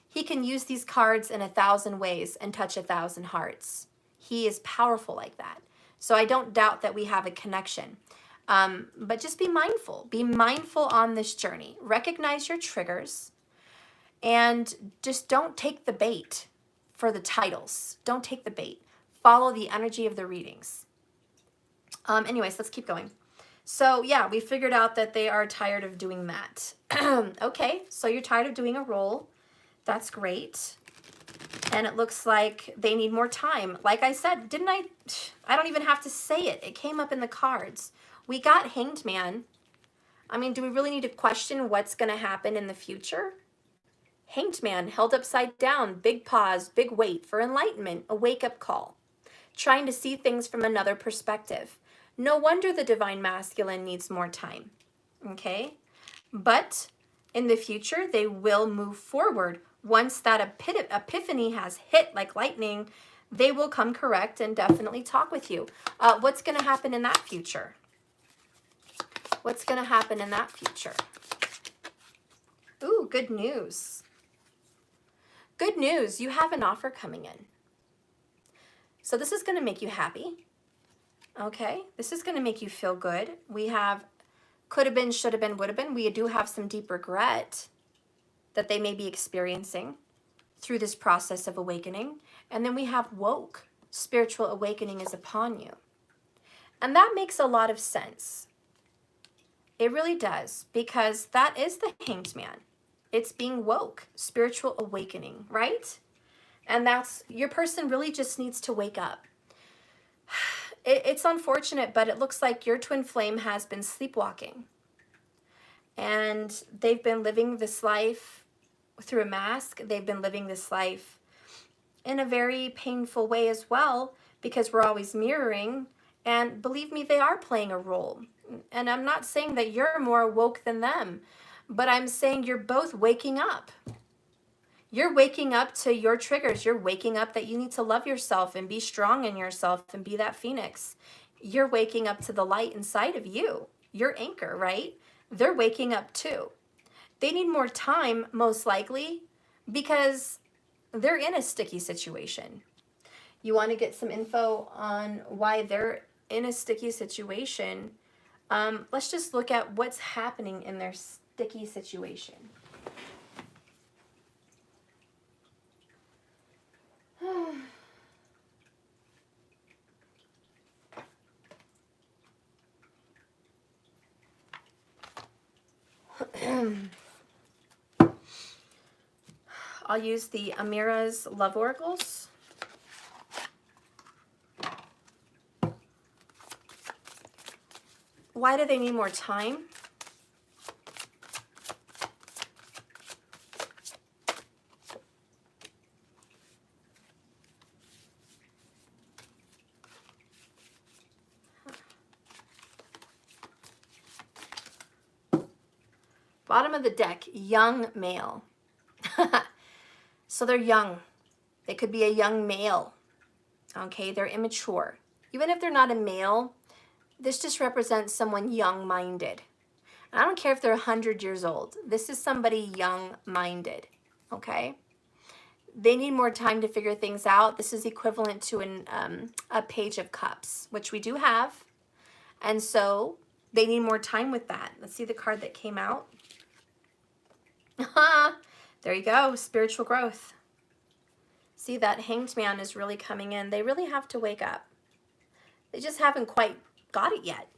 He can use these cards in 1,000 ways and touch 1,000 hearts. He is powerful like that. So I don't doubt that we have a connection. But just be mindful. Be mindful on this journey. Recognize your triggers. And just don't take the bait for the titles. Don't take the bait. Follow the energy of the readings. Anyways, let's keep going. So yeah, we figured out that they are tired of doing that. Okay, so you're tired of doing a role. That's great. And it looks like they need more time. Like I said, didn't I? I don't even have to say it. It came up in the cards. We got Hanged Man. I mean, do we really need to question what's going to happen in the future? Hanged Man, held upside down, big pause, big wait for enlightenment, a wake-up call. Trying to see things from another perspective. No wonder the divine masculine needs more time. Okay? But in the future, they will move forward. Once that epiphany has hit like lightning, they will come correct and definitely talk with you. What's going to happen in that future? What's going to happen in that future? Ooh, good news. Good news. You have an offer coming in. So this is going to make you happy. Okay? This is going to make you feel good. We have could have been, should have been, would have been. We do have some deep regret that they may be experiencing through this process of awakening. And then we have woke. Spiritual awakening is upon you. And that makes a lot of sense. It really does, because that is the Hanged Man. It's being woke, spiritual awakening, right? And that's, your person really just needs to wake up. It's unfortunate, but it looks like your twin flame has been sleepwalking. And they've been living this life through a mask. They've been living this life in a very painful way as well, because we're always mirroring. And believe me, they are playing a role. And I'm not saying that you're more woke than them, but I'm saying you're both waking up. You're waking up to your triggers. You're waking up that you need to love yourself and be strong in yourself and be that phoenix. You're waking up to the light inside of you, your anchor, right? They're waking up too. They need more time, most likely, because they're in a sticky situation. You want to get some info on why they're in a sticky situation. Let's just look at what's happening in their sticky situation. I'll use the Amira's Love Oracles. Why do they need more time? Bottom of the deck, young male. So they're young. They could be a young male. Okay, they're immature. Even if they're not a male, this just represents someone young-minded. And I don't care if they're 100 years old. This is somebody young-minded, okay? They need more time to figure things out. This is equivalent to a Page of Cups, which we do have. And so they need more time with that. Let's see the card that came out. There you go, spiritual growth. See, that Hanged Man is really coming in. They really have to wake up. They just haven't quite got it yet.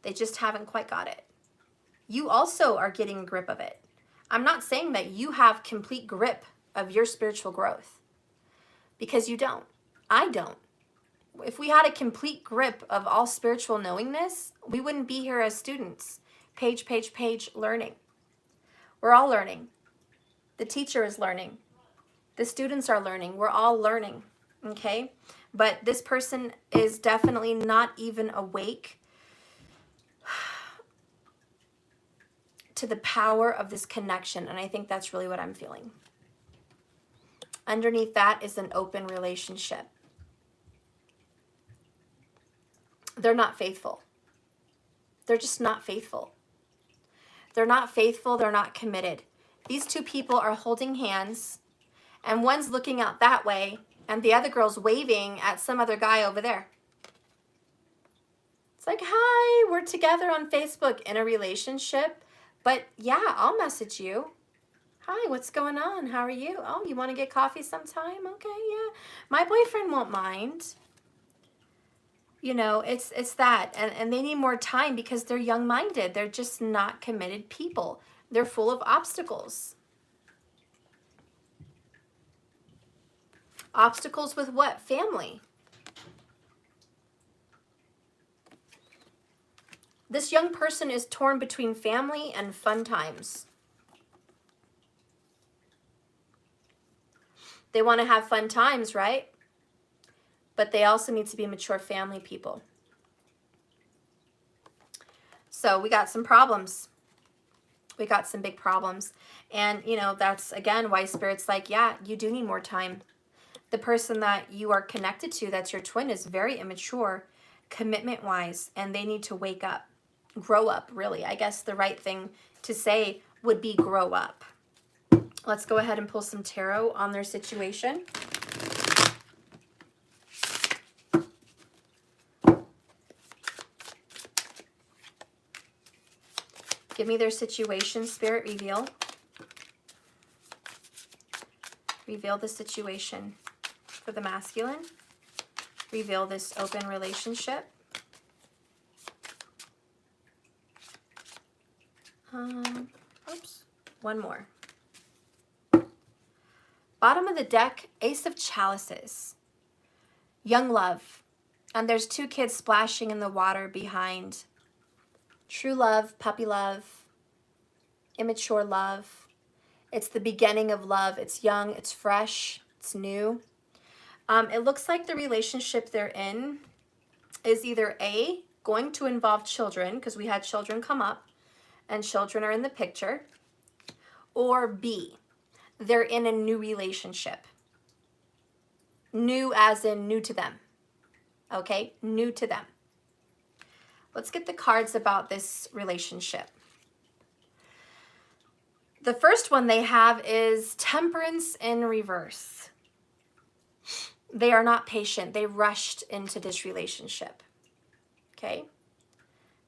They just haven't quite got it. You also are getting a grip of it. I'm not saying that you have complete grip of your spiritual growth, because you don't. I don't. If we had a complete grip of all spiritual knowingness, we wouldn't be here as students. Page, learning. We're all learning. The teacher is learning. The students are learning. We're all learning, okay? But this person is definitely not even awake to the power of this connection, and I think that's really what I'm feeling. Underneath that is an open relationship. They're not faithful. They're just not faithful. They're not faithful. They're not committed. These two people are holding hands, and one's looking out that way, and the other girl's waving at some other guy over there. It's like, hi, we're together on Facebook in a relationship, but yeah, I'll message you. Hi, what's going on? How are you? Oh, you want to get coffee sometime? Okay, yeah. My boyfriend won't mind. You know, it's that. And they need more time because they're young-minded. They're just not committed people. They're full of obstacles. Obstacles with what? Family. This young person is torn between family and fun times. They want to have fun times, right? But they also need to be mature family people. So we got some problems. We got some big problems. And, you know, that's, again, why Spirit's like, yeah, you do need more time. The person that you are connected to, that's your twin, is very immature, commitment-wise, and they need to wake up. Grow up, really. I guess the right thing to say would be grow up. Let's go ahead and pull some tarot on their situation. Give me their situation, Spirit, reveal. Reveal the situation for the masculine. Reveal this open relationship. Oops, one more. Bottom of the deck, Ace of Chalices. Young love. And there's two kids splashing in the water behind. True love, puppy love, immature love. It's the beginning of love. It's young, it's fresh, it's new. It looks like the relationship they're in is either A, going to involve children, because we had children come up, and children are in the picture, or B, they're in a new relationship. New as in new to them. Okay, new to them. Let's get the cards about this relationship. The first one they have is Temperance in reverse. They are not patient. They rushed into this relationship. Okay?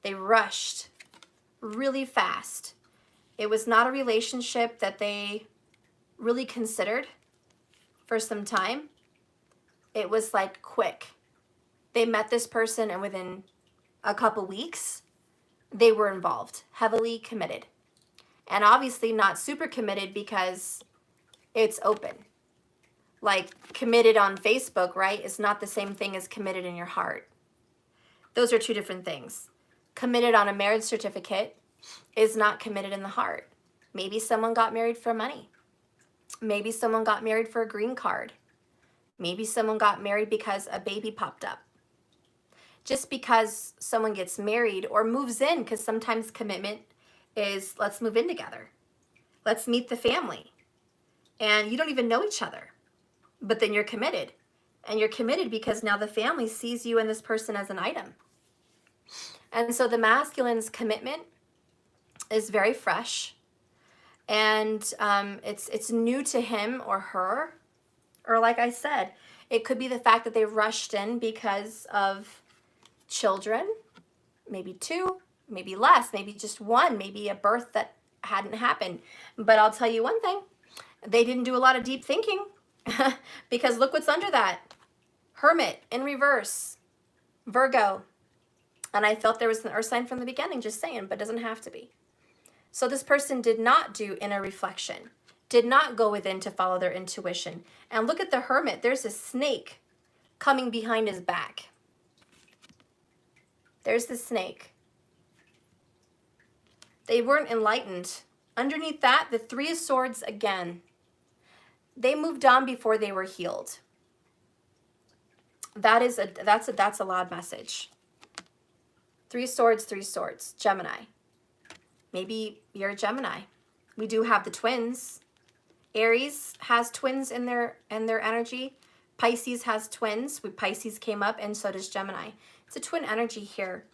They rushed really fast. It was not a relationship that they really considered for some time. It was like quick. They met this person and within a couple weeks, they were involved, heavily committed. And obviously not super committed because it's open. Like committed on Facebook, right, is not the same thing as committed in your heart. Those are two different things. Committed on a marriage certificate is not committed in the heart. Maybe someone got married for money. Maybe someone got married for a green card. Maybe someone got married because a baby popped up. Just because someone gets married or moves in, because sometimes commitment is let's move in together. Let's meet the family. And you don't even know each other, but then you're committed. And you're committed because now the family sees you and this person as an item. And so the masculine's commitment is very fresh. And it's new to him or her. Or like I said, it could be the fact that they rushed in because of children, maybe two, maybe less, maybe just one, maybe a birth that hadn't happened. But I'll tell you one thing, they didn't do a lot of deep thinking because look what's under that. Hermit in reverse, Virgo. And I felt there was an earth sign from the beginning, just saying, but doesn't have to be. So this person did not do inner reflection, did not go within to follow their intuition. And look at the Hermit, there's a snake coming behind his back. There's the snake. They weren't enlightened. Underneath that, the Three of Swords again. They moved on before they were healed. That's a loud message. Three Swords, Gemini. Maybe you're a Gemini. We do have the twins. Aries has twins in their energy. Pisces has twins. Pisces came up, and so does Gemini. It's a twin energy here.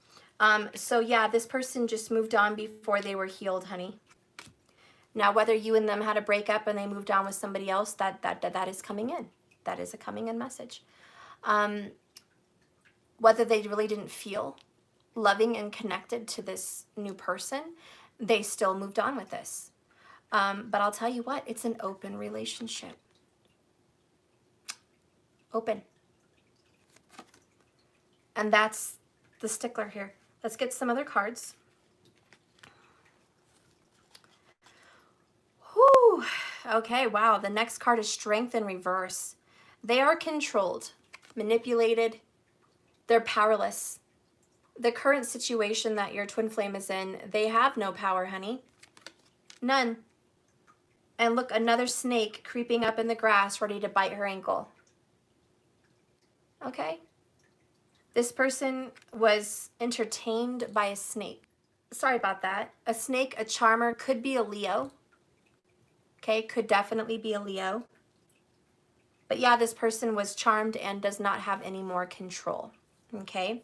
So yeah, this person just moved on before they were healed, honey. Now, whether you and them had a breakup and they moved on with somebody else, that is coming in. That is a coming in message. Whether they really didn't feel loving and connected to this new person, they still moved on with this. But I'll tell you what, it's an open relationship. Open. And that's the stickler here. Let's get some other cards. Whew. Okay, wow. The next card is Strength in reverse. They are controlled, manipulated. They're powerless. The current situation that your twin flame is in, they have no power, honey. None. And look, another snake creeping up in the grass, ready to bite her ankle. Okay. This person was entertained by a snake. Sorry about that. A snake, a charmer, could be a Leo. Okay, could definitely be a Leo. But yeah, this person was charmed and does not have any more control. Okay.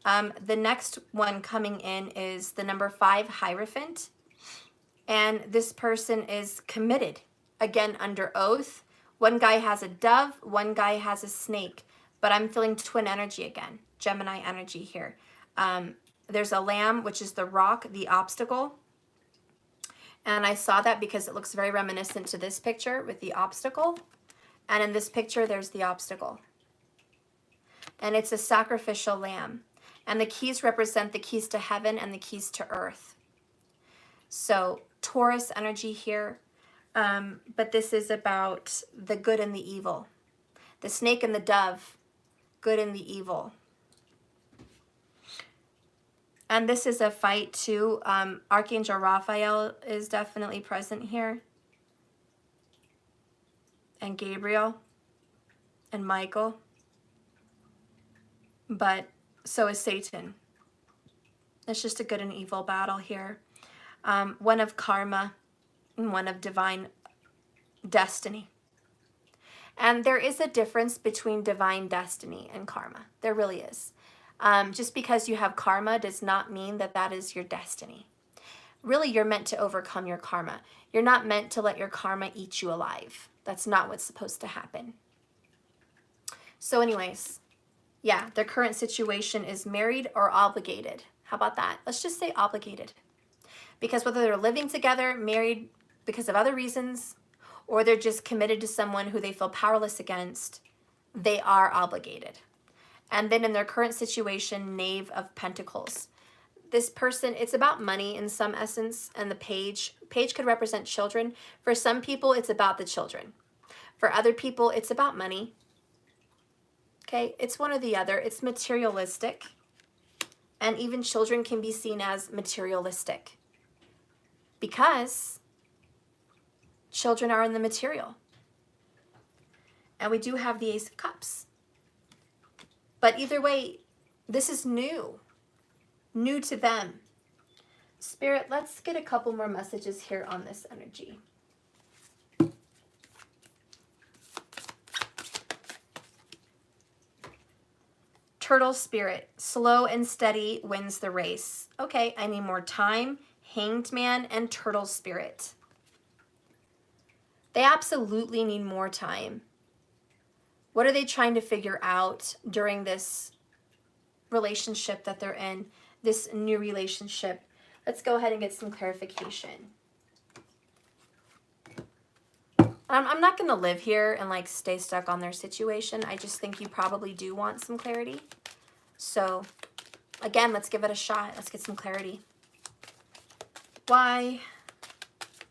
The next one coming in is the number 5, Hierophant. And this person is committed, again, under oath. One guy has a dove, one guy has a snake, but I'm feeling twin energy again, Gemini energy here. There's a lamb, which is the rock, the obstacle. And I saw that because it looks very reminiscent to this picture with the obstacle. And in this picture, there's the obstacle. And it's a sacrificial lamb. And the keys represent the keys to heaven and the keys to earth. So Taurus energy here, but this is about the good and the evil. The snake and the dove, good and the evil. And this is a fight too. Archangel Raphael is definitely present here. And Gabriel and Michael. But so is Satan. It's just a good and evil battle here. One of karma and one of divine destiny. And there is a difference between divine destiny and karma. There really is. Just because you have karma does not mean that that is your destiny. Really, you're meant to overcome your karma. You're not meant to let your karma eat you alive. That's not what's supposed to happen. So anyways, yeah, their current situation is married or obligated. How about that? Let's just say obligated. Because whether they're living together, married because of other reasons, or they're just committed to someone who they feel powerless against, they are obligated. And then in their current situation, Knave of Pentacles. This person, it's about money in some essence, and the page could represent children. For some people, it's about the children. For other people, it's about money. Okay, it's one or the other. It's materialistic. And even children can be seen as materialistic. Because children are in the material. And we do have the Ace of Cups. But either way, this is new to them. Spirit, let's get a couple more messages here on this energy. Turtle Spirit, slow and steady wins the race. Okay, I need more time. Hanged Man and Turtle Spirit. They absolutely need more time. What are they trying to figure out during this relationship that they're in, this new relationship? Let's go ahead and get some clarification. I'm not going to live here and like stay stuck on their situation. I just think you probably do want some clarity. So again, let's give it a shot. Let's get some clarity. Why?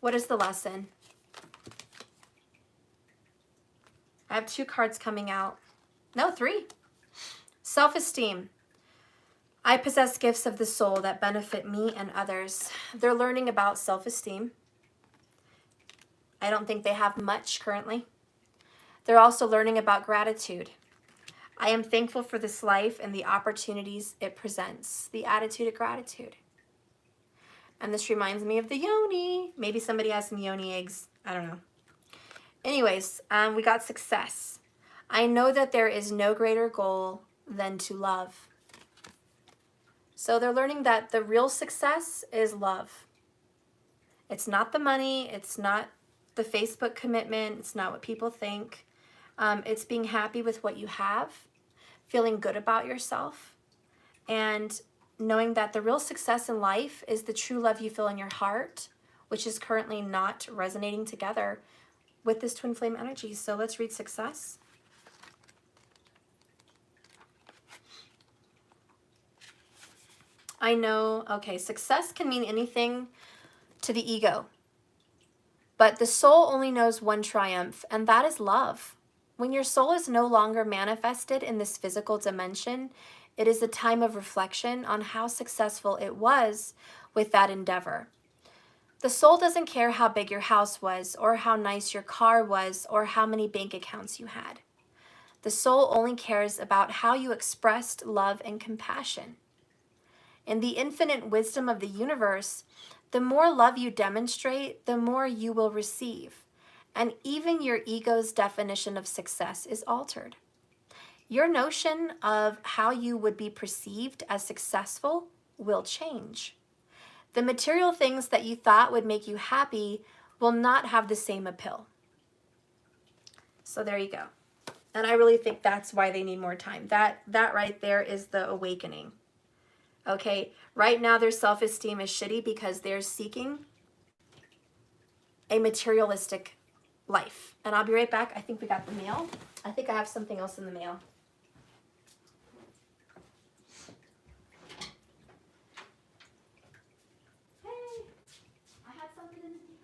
What is the lesson? I have 2 cards coming out. No, 3. Self-esteem. I possess gifts of the soul that benefit me and others. They're learning about self-esteem. I don't think they have much currently. They're also learning about gratitude. I am thankful for this life and the opportunities it presents. The attitude of gratitude. And this reminds me of the yoni. Maybe somebody has some yoni eggs. I don't know. Anyways, we got success. I know that there is no greater goal than to love. So they're learning that the real success is love. It's not the money. It's not the Facebook commitment. It's not what people think. It's being happy with what you have, feeling good about yourself, and knowing that the real success in life is the true love you feel in your heart, which is currently not resonating together with this twin flame energy. So let's read success. I know, okay, success can mean anything to the ego, but the soul only knows one triumph, and that is love. When your soul is no longer manifested in this physical dimension, it is a time of reflection on how successful it was with that endeavor. The soul doesn't care how big your house was, or how nice your car was, or how many bank accounts you had. The soul only cares about how you expressed love and compassion. In the infinite wisdom of the universe, the more love you demonstrate, the more you will receive. And even your ego's definition of success is altered. Your notion of how you would be perceived as successful will change. The material things that you thought would make you happy will not have the same appeal. So there you go. And I really think that's why they need more time. That right there is the awakening. Okay, right now their self-esteem is shitty because they're seeking a materialistic life. And I'll be right back. I think we got the mail. I think I have something else in the mail. Hey, I had something in the mail.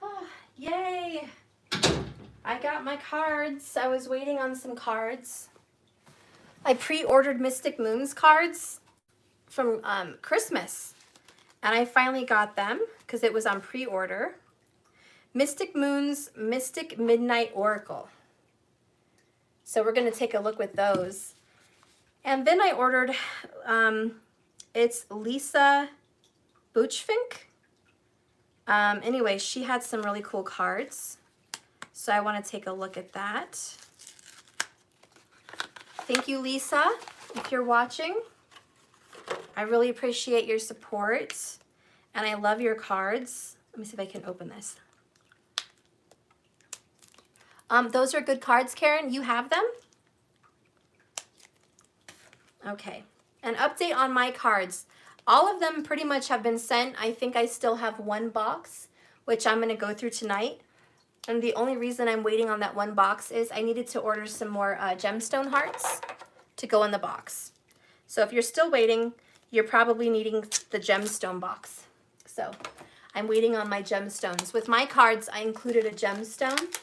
Oh, yay! I got my cards. I was waiting on some cards. I pre-ordered Mystic Moon's cards from Christmas. And I finally got them because it was on pre-order. Mystic Moon's Mystic Midnight Oracle. So we're going to take a look with those. And then I ordered, it's Lisa Buchfink. Anyway, she had some really cool cards. So I want to take a look at that. Thank you, Lisa, if you're watching. I really appreciate your support. And I love your cards. Let me see if I can open this. Those are good cards, Karen. You have them? Okay. An update on my cards. All of them pretty much have been sent. I think I still have one box, which I'm going to go through tonight. And the only reason I'm waiting on that one box is I needed to order some more gemstone hearts to go in the box. So if you're still waiting, you're probably needing the gemstone box. So I'm waiting on my gemstones. With my cards, I included a gemstone.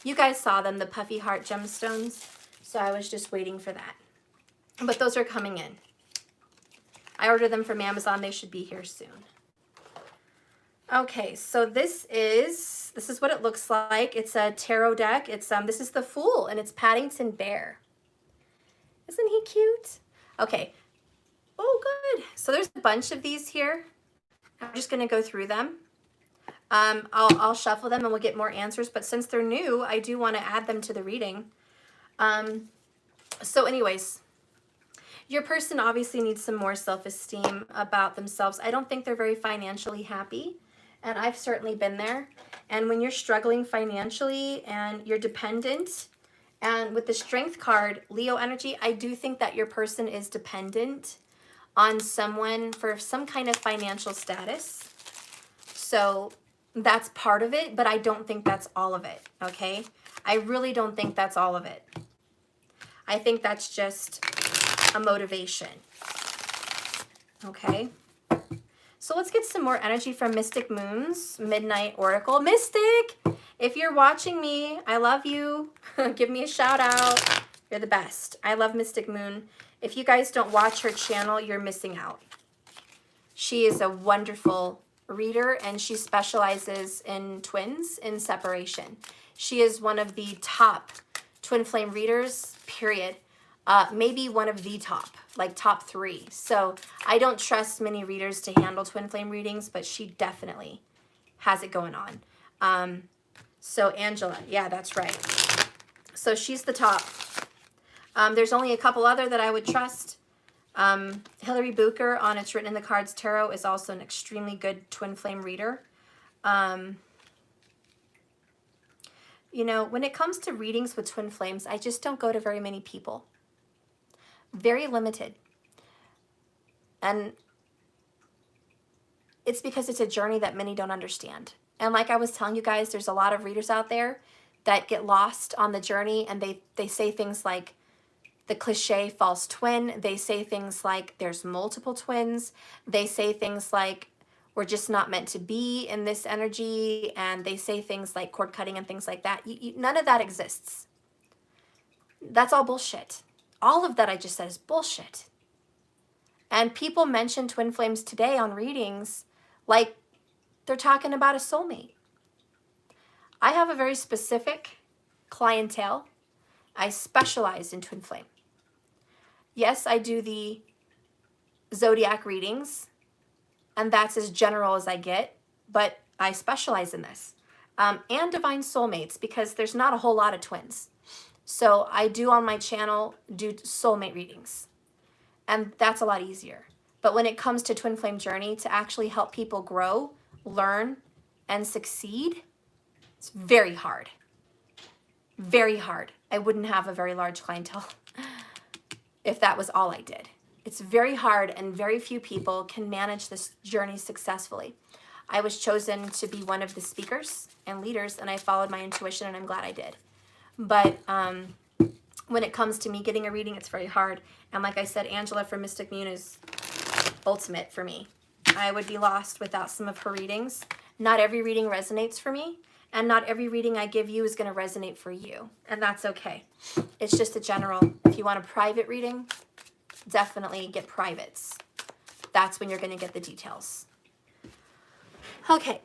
You guys saw them, the puffy heart gemstones. So I was just waiting for that. But those are coming in. I ordered them from Amazon. They should be here soon. Okay, so this is what it looks like. It's a tarot deck. It's this is the Fool, and it's Paddington Bear. Isn't he cute? Okay. Oh, good. So there's a bunch of these here. I'm just going to go through them. I'll shuffle them and we'll get more answers. But since they're new, I do want to add them to the reading. So anyways, your person obviously needs some more self-esteem about themselves. I don't think they're very financially happy. And I've certainly been there. And when you're struggling financially and you're dependent, and with the Strength card, Leo energy, I do think that your person is dependent on someone for some kind of financial status. So that's part of it, but I don't think that's all of it, okay? I really don't think that's all of it. I think that's just a motivation, okay? So let's get some more energy from Mystic Moon's Midnight Oracle. Mystic, if you're watching me, I love you. Give me a shout out. You're the best. I love Mystic Moon. If you guys don't watch her channel, you're missing out. She is a wonderful reader, and she specializes in twins in separation. She is one of the top twin flame readers, period. Maybe one of the top, like top 3. So I don't trust many readers to handle twin flame readings, but she definitely has it going on. So Angela, yeah, that's right. So she's the top. There's only a couple other that I would trust. Hillary Booker on It's Written in the Cards Tarot is also an extremely good twin flame reader. You know, when it comes to readings with twin flames, I just don't go to very many people. Very limited. And it's because it's a journey that many don't understand. And like I was telling you guys, there's a lot of readers out there that get lost on the journey, and they say things like the cliche false twin. They say things like there's multiple twins. They say things like we're just not meant to be in this energy. And they say things like cord cutting and things like that. None of that exists. That's all bullshit. All of that I just said is bullshit. And people mention twin flames today on readings like they're talking about a soulmate. I have a very specific clientele. I specialize in twin flame. Yes, I do the zodiac readings, and that's as general as I get, but I specialize in this. And divine soulmates, because there's not a whole lot of twins. So I do on my channel do soulmate readings, and that's a lot easier. But when it comes to twin flame journey, to actually help people grow, learn, and succeed, it's very hard. Very hard. I wouldn't have a very large clientele if that was all I did. It's very hard, and very few people can manage this journey successfully. I was chosen to be one of the speakers and leaders, and I followed my intuition, and I'm glad I did. But when it comes to me getting a reading, it's very hard. And like I said, Angela from Mystic Moon is ultimate for me. I would be lost without some of her readings. Not every reading resonates for me, and not every reading I give you is going to resonate for you. And that's okay. It's just a general. If you want a private reading, definitely get privates. That's when you're going to get the details. Okay,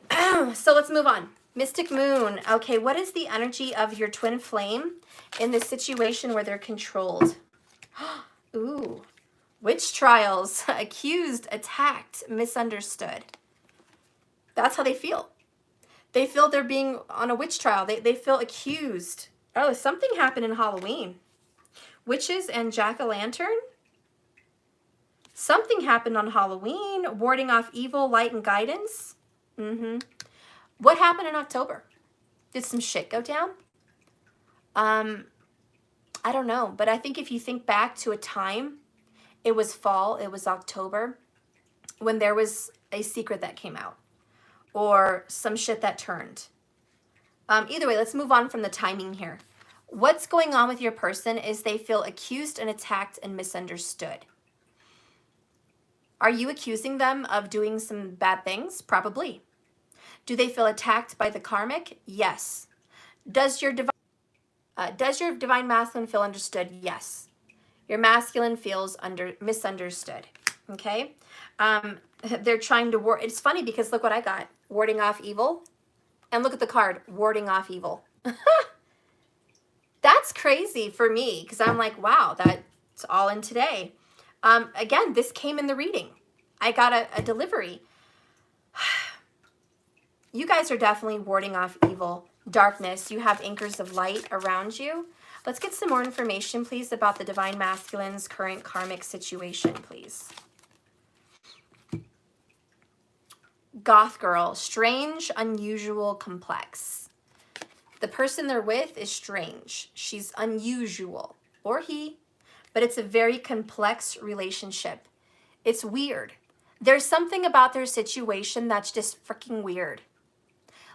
so let's move on. Mystic Moon. Okay, what is the energy of your twin flame in the situation where they're controlled? Ooh, witch trials, accused, attacked, misunderstood. That's how they feel. They feel they're being on a witch trial. They feel accused. Oh, something happened in Halloween. Witches and jack-o'-lantern? Something happened on Halloween, warding off evil, light, and guidance. What happened in October? Did some shit go down? I don't know, but I think if you think back to a time, it was fall, it was October, when there was a secret that came out or some shit that turned. Either way, let's move on from the timing here. What's going on with your person is they feel accused and attacked and misunderstood. Are you accusing them of doing some bad things? Probably. Do they feel attacked by the karmic? Yes. Does your divine masculine feel understood? Yes. Your masculine feels misunderstood. Okay? They're trying to ward. It's funny because look what I got. Warding off evil. And look at the card. Warding off evil. That's crazy for me because I'm like, wow, that's all in today. Again, this came in the reading. I got a delivery. You guys are definitely warding off evil, darkness. You have anchors of light around you. Let's get some more information, please, about the Divine Masculine's current karmic situation, please. Goth girl, strange, unusual, complex. The person they're with is strange. She's unusual, or he, but it's a very complex relationship. It's weird. There's something about their situation that's just freaking weird.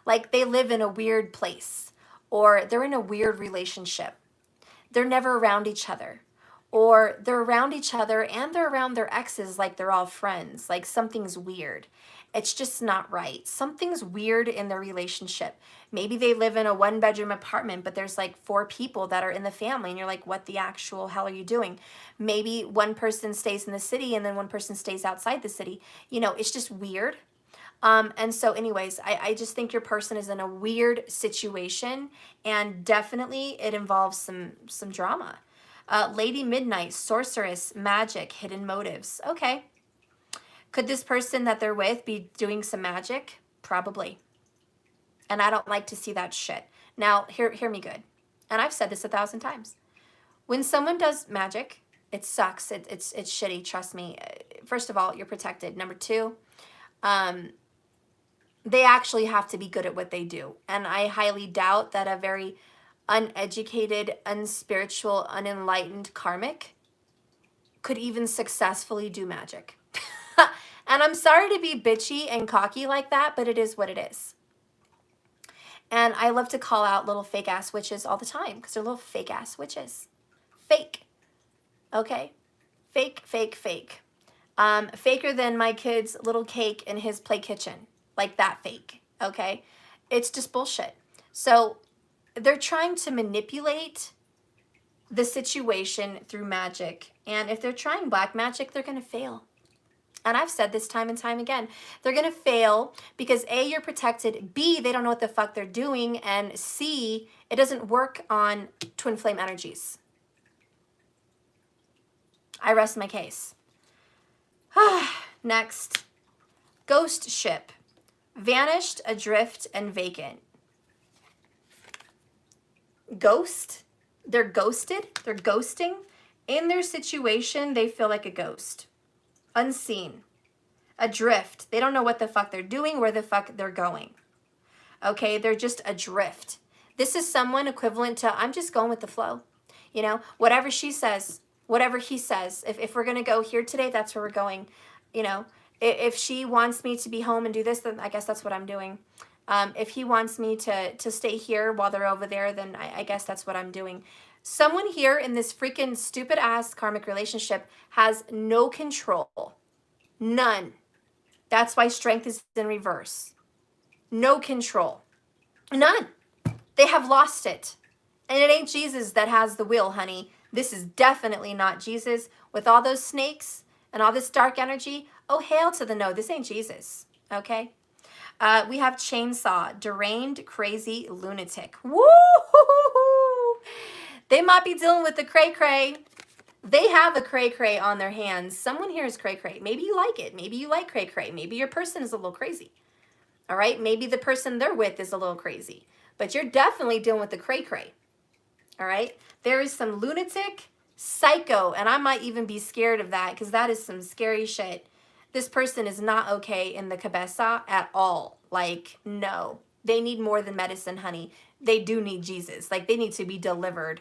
Like they live in a weird place, or they're in a weird relationship. They're never around each other, or they're around each other and they're around their exes like they're all friends. Like something's weird. It's just not right. Something's weird in their relationship. Maybe they live in a one-bedroom apartment, but there's like 4 people that are in the family, and you're like, what the actual hell are you doing? Maybe one person stays in the city and then one person stays outside the city. You know, it's just weird. And so anyways, I just think your person is in a weird situation, and definitely it involves some drama. Lady Midnight, sorceress, magic, hidden motives. Okay. Could this person that they're with be doing some magic? Probably. And I don't like to see that shit. Now, hear me good. And I've said this 1,000 times. When someone does magic, it sucks. It's shitty, trust me. First of all, you're protected. Number two, they actually have to be good at what they do. And I highly doubt that a very uneducated, unspiritual, unenlightened karmic could even successfully do magic. And I'm sorry to be bitchy and cocky like that, but it is what it is. And I love to call out little fake ass witches all the time because they're little fake ass witches. Fake. Okay? Fake, fake, fake. Faker than my kid's little cake in his play kitchen. Like that fake. Okay? It's just bullshit. So they're trying to manipulate the situation through magic. And if they're trying black magic, they're going to fail. And I've said this time and time again. They're going to fail because A, you're protected. B, they don't know what the fuck they're doing. And C, it doesn't work on twin flame energies. I rest my case. Next. Ghost ship. Vanished, adrift, and vacant. Ghost. They're ghosted. They're ghosting. In their situation, they feel like a ghost. Unseen. Adrift. They don't know what the fuck they're doing, where the fuck they're going. Okay, they're just adrift. This is someone equivalent to, I'm just going with the flow. You know, whatever she says, whatever he says. If we're going to go here today, that's where we're going. You know, if she wants me to be home and do this, then I guess that's what I'm doing. If he wants me to stay here while they're over there, then I guess that's what I'm doing. Someone here in this freaking stupid ass karmic relationship has no control. None. That's why strength is in reverse. No control. None. They have lost it. And it ain't Jesus that has the will, honey. This is definitely not Jesus. With all those snakes and all this dark energy, oh, hail to the no. This ain't Jesus. Okay? We have chainsaw. Deranged, crazy, lunatic. Woo! They might be dealing with the cray-cray. They have a cray-cray on their hands. Someone here is cray-cray. Maybe you like it. Maybe you like cray-cray. Maybe your person is a little crazy. All right? Maybe the person they're with is a little crazy. But you're definitely dealing with the cray-cray. All right? There is some lunatic, psycho, and I might even be scared of that because that is some scary shit. This person is not okay in the cabeza at all. Like, no. They need more than medicine, honey. They do need Jesus. Like, they need to be delivered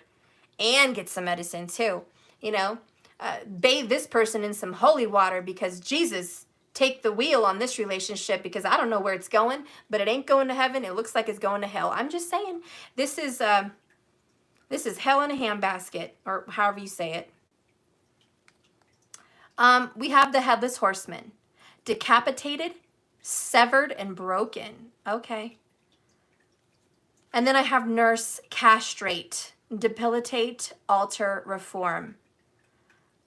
and get some medicine too. You know, bathe this person in some holy water because Jesus, take the wheel on this relationship because I don't know where it's going, but it ain't going to heaven. It looks like it's going to hell. I'm just saying, this is hell in a handbasket, or however you say it. We have the headless horseman, decapitated, severed, and broken. Okay. And then I have nurse, castrate, debilitate, alter, reform.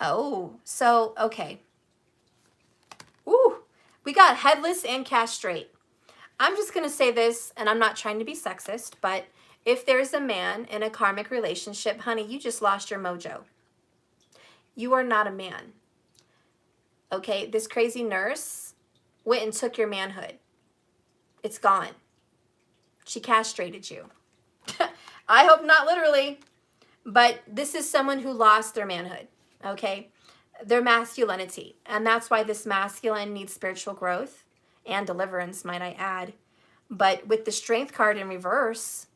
Oh, so, okay. Ooh, we got headless and castrate. I'm just going to say this, and I'm not trying to be sexist, but if there's a man in a karmic relationship, honey, you just lost your mojo. You are not a man. Okay, this crazy nurse went and took your manhood. It's gone. She castrated you. I hope not literally, but this is someone who lost their manhood, okay? Their masculinity. And that's why this masculine needs spiritual growth and deliverance, might I add. But with the strength card in reverse,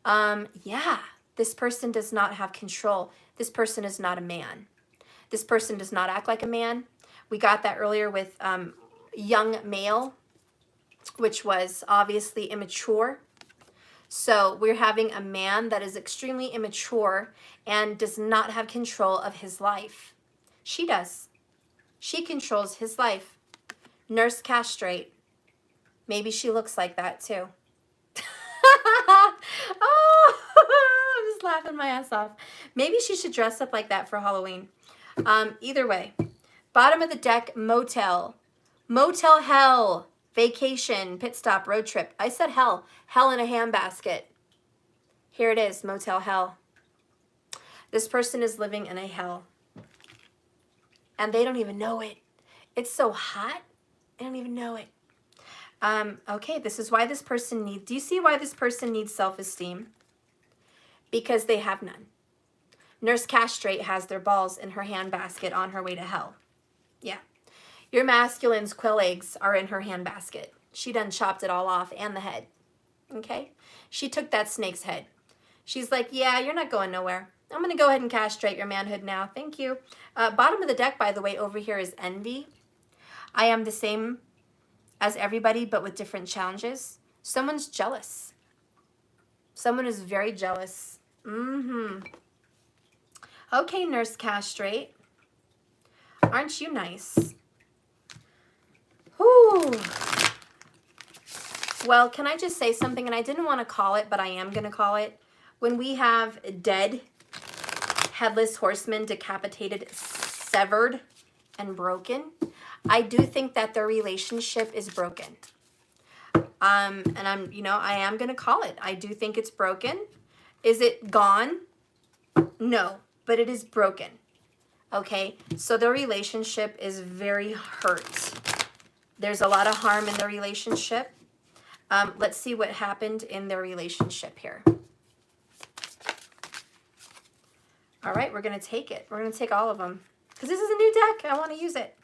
yeah, this person does not have control. This person is not a man. This person does not act like a man. We got that earlier with young male, which was obviously immature. So we're having a man that is extremely immature and does not have control of his life. She does. She controls his life. Nurse castrate. Maybe she looks like that too. Oh, I'm just laughing my ass off. Maybe she should dress up like that for Halloween. Either way. Bottom of the deck, motel. Motel hell. Vacation, pit stop, road trip. I said hell. Hell in a handbasket. Here it is, Motel Hell. This person is living in a hell. And they don't even know it. It's so hot, they don't even know it. Okay, this is why this person needs, do you see why this person needs self-esteem? Because they have none. Nurse Castrate has their balls in her handbasket on her way to hell. Yeah. Your masculine's quill eggs are in her handbasket. She done chopped it all off and the head. Okay? She took that snake's head. She's like, yeah, you're not going nowhere. I'm going to go ahead and castrate your manhood now. Thank you. Bottom of the deck, by the way, over here is envy. I am the same as everybody, but with different challenges. Someone's jealous. Someone is very jealous. Okay, Nurse Castrate. Aren't you nice? Whew. Well, can I just say something? And I didn't want to call it, but I am going to call it. When we have dead, headless horsemen, decapitated, severed, and broken, I do think that their relationship is broken. And I am going to call it. I do think it's broken. Is it gone? No, but it is broken. Okay, so their relationship is very hurt. There's a lot of harm in their relationship. Let's see what happened in their relationship here. All right, we're going to take it. We're going to take all of them because this is a new deck. I want to use it.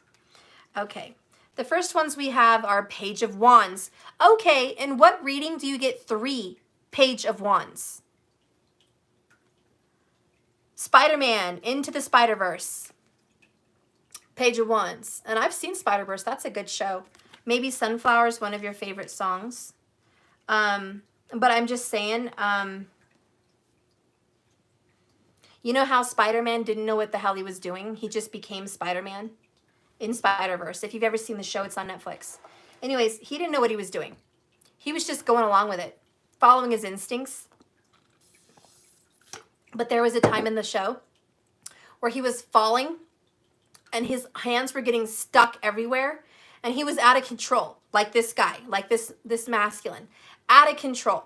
Okay, the first ones we have are Page of Wands. Okay, in what reading do you get 3 Page of Wands? Spider-Man, Into the Spider-Verse. Page of Wands. And I've seen Spider-Verse. That's a good show. Maybe Sunflower is one of your favorite songs. But I'm just saying, you know how Spider-Man didn't know what the hell he was doing? He just became Spider-Man in Spider-Verse. If you've ever seen the show, it's on Netflix. Anyways, he didn't know what he was doing. He was just going along with it, following his instincts. But there was a time in the show where he was falling and his hands were getting stuck everywhere and he was out of control, like this guy, like this masculine, out of control.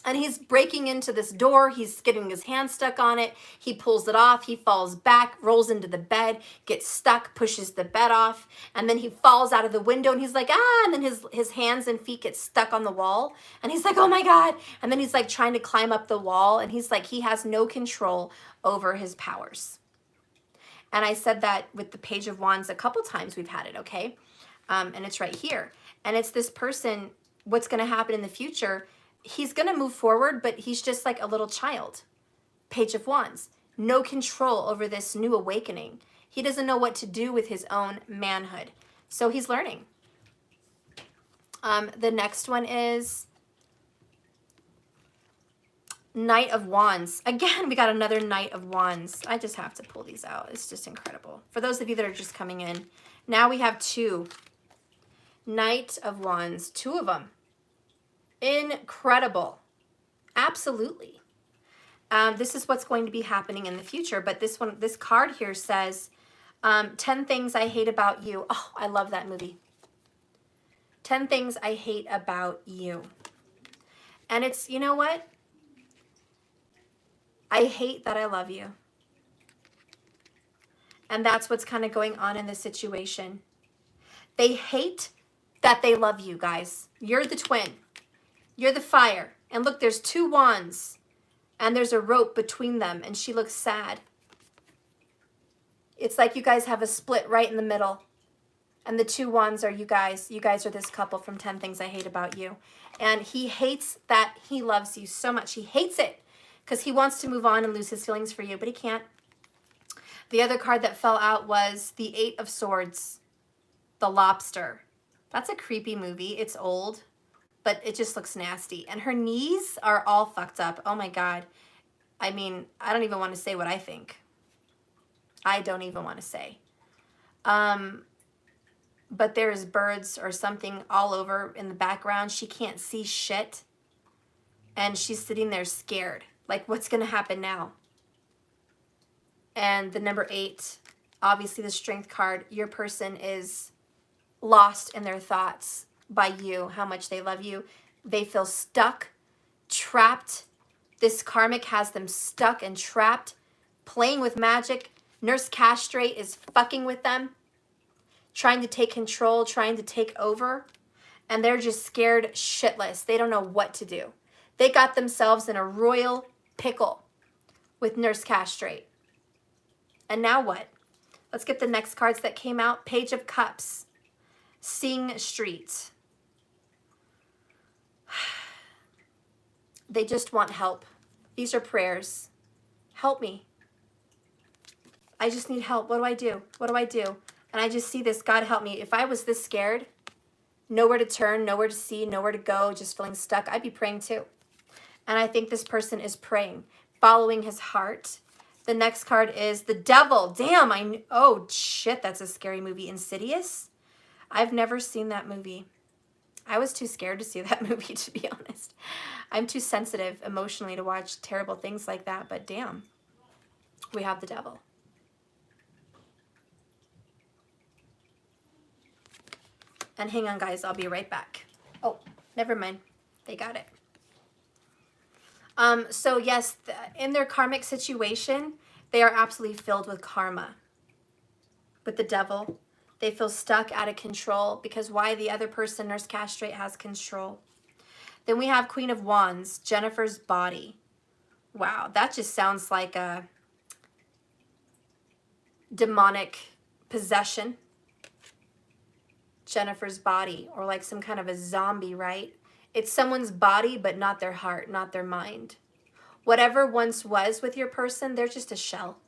And he's breaking into this door. He's getting his hand stuck on it. He pulls it off. He falls back, rolls into the bed, gets stuck, pushes the bed off. And then he falls out of the window and he's like, ah, and then his hands and feet get stuck on the wall. And he's like, oh my God. And then he's like trying to climb up the wall. And he's like, he has no control over his powers. And I said that with the Page of Wands a couple times we've had it, okay? And it's right here. And it's this person, what's going to happen in the future. He's going to move forward, but he's just like a little child. Page of Wands. No control over this new awakening. He doesn't know what to do with his own manhood. So he's learning. The next one is Knight of Wands. Again, we got another Knight of Wands. I just have to pull these out. It's just incredible. For those of you that are just coming in. Now we have 2. Knight of Wands. 2 of them. Incredible. Absolutely. This is what's going to be happening in the future. But this card here says, 10 things I hate about you. Oh, I love that movie. 10 things I hate about you. And it's, you know what? I hate that I love you. And that's what's kind of going on in this situation. They hate that they love you, guys. You're the twin. You're the fire. And look, there's 2 wands. And there's a rope between them. And she looks sad. It's like you guys have a split right in the middle. And the 2 wands are you guys. You guys are this couple from 10 Things I Hate About You. And he hates that he loves you so much. He hates it. Because he wants to move on and lose his feelings for you. But he can't. The other card that fell out was the 8 of Swords. The Lobster. That's a creepy movie. It's old. But it just looks nasty. And her knees are all fucked up. Oh my God. I mean, I don't even want to say what I think. I don't even want to say. But there's birds or something all over in the background. She can't see shit. And she's sitting there scared. Like, what's going to happen now? And the number 8, obviously the Strength card. Your person is lost in their thoughts. by you, how much they love you. They feel stuck, trapped. This karmic has them stuck and trapped, playing with magic. Nurse Castrate is fucking with them, trying to take control, trying to take over, and they're just scared shitless. They don't know what to do. They got themselves in a royal pickle with Nurse Castrate. And now what? Let's get the next cards that came out. Page of Cups, Sing Street. They just want help. These are prayers. Help me. I just need help. What do I do? What do I do? And I just see this, God help me. If I was this scared, nowhere to turn, nowhere to see, nowhere to go, just feeling stuck, I'd be praying too. And I think this person is praying, following his heart. The next card is the Devil. Damn, oh shit, that's a scary movie. Insidious? I've never seen that movie. I was too scared to see that movie, to be honest. I'm too sensitive emotionally to watch terrible things like that, but damn, we have the Devil. And hang on, guys, I'll be right back. Oh, never mind. They got it. So yes, in their karmic situation, they are absolutely filled with karma. With the Devil, they feel stuck, out of control, because why? The other person, Nurse Castrate, has control. Then we have Queen of Wands, Jennifer's body. Wow, that just sounds like a demonic possession. Jennifer's body, or like some kind of a zombie, right? It's someone's body, but not their heart, not their mind. Whatever once was with your person, they're just a shell.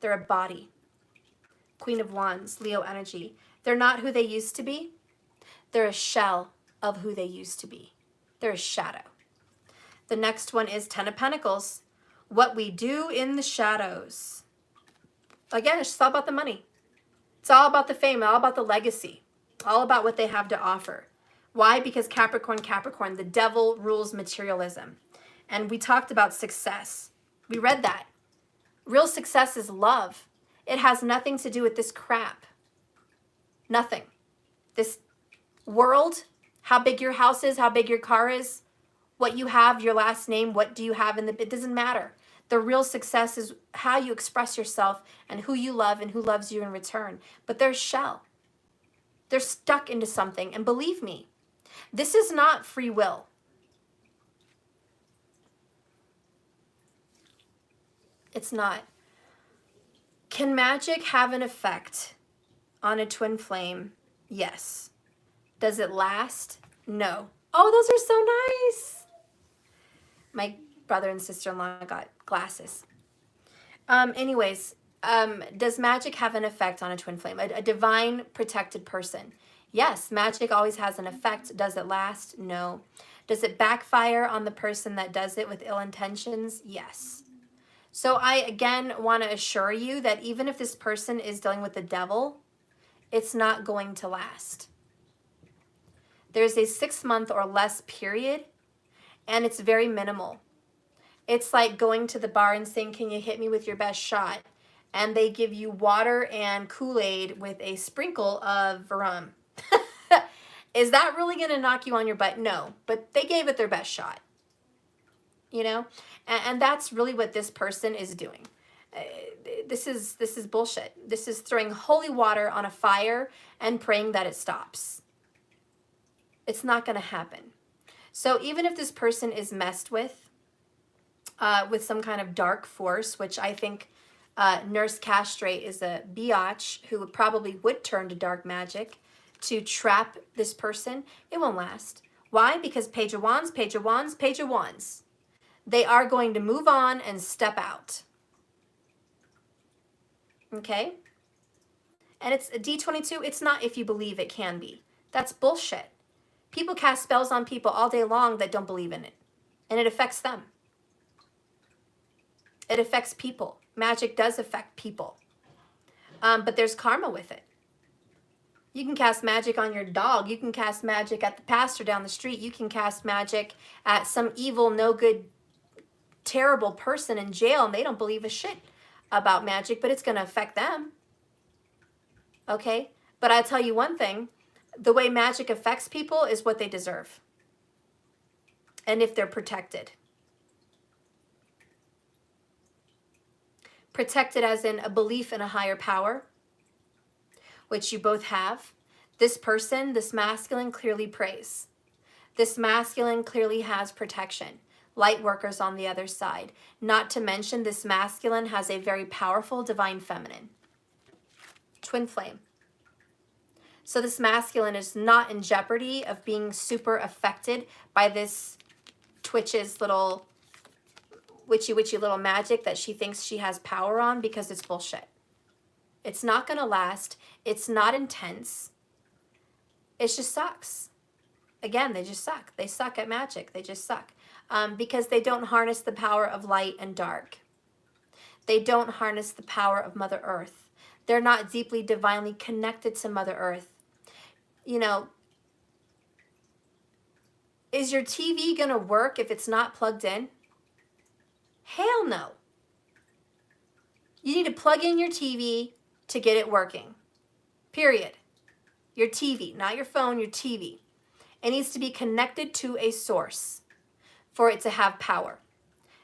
They're a body. Queen of Wands, Leo energy. They're not who they used to be. They're a shell of who they used to be. They're a shadow. The next one is Ten of Pentacles. What we do in the shadows. Again, it's all about the money. It's all about the fame, all about the legacy. All about what they have to offer. Why? Because Capricorn, the Devil rules materialism. And we talked about success. We read that. Real success is love. It has nothing to do with this crap. Nothing. This world, how big your house is, how big your car is, what you have, your last name, what do you have in the, it doesn't matter. The real success is how you express yourself and who you love and who loves you in return. But they're shell. They're stuck into something. And believe me, this is not free will. It's not. Can magic have an effect on a twin flame? Yes. Does it last? No. Oh, those are so nice. My brother and sister-in-law got glasses. Anyways, does magic have an effect on a twin flame? A divine protected person? Yes, magic always has an effect. Does it last? No. Does it backfire on the person that does it with ill intentions? Yes. So I, again, want to assure you that even if this person is dealing with the devil, it's not going to last. There's a 6-month or less period, and it's very minimal. It's like going to the bar and saying, can you hit me with your best shot? And they give you water and Kool-Aid with a sprinkle of rum. Is that really going to knock you on your butt? No, but they gave it their best shot. You know? And that's really what this person is doing. This is bullshit. This is throwing holy water on a fire and praying that it stops. It's not going to happen. So even if this person is messed with some kind of dark force, which I think Nurse Castrate is a biatch who probably would turn to dark magic to trap this person, it won't last. Why? Because Page of Wands, Page of Wands, Page of Wands. They are going to move on and step out. Okay? And it's a D22. It's not if you believe it can be. That's bullshit. People cast spells on people all day long that don't believe in it. And it affects them. It affects people. Magic does affect people. But there's karma with it. You can cast magic on your dog. You can cast magic at the pastor down the street. You can cast magic at some evil, no good, terrible person in jail, and they don't believe a shit about magic, but it's going to affect them. Okay? But I'll tell you one thing. the way magic affects people is what they deserve. And if they're protected. Protected as in a belief in a higher power, which you both have. This person, this masculine, clearly prays. This masculine clearly has protection. Light workers on the other side. Not to mention this masculine has a very powerful divine feminine. Twin flame. So this masculine is not in jeopardy of being super affected by this Twitch's little witchy little magic that she thinks she has power on, because it's bullshit. It's not going to last. It's not intense. It just sucks. Again, they just suck. They suck at magic. They just suck. Because they don't harness the power of light and dark. They don't harness the power of Mother Earth. They're not deeply divinely connected to Mother Earth. You know, is your TV going to work if it's not plugged in? Hell no. You need to plug in your TV to get it working. Period. Your TV, not your phone, your TV. It needs to be connected to a source for it to have power.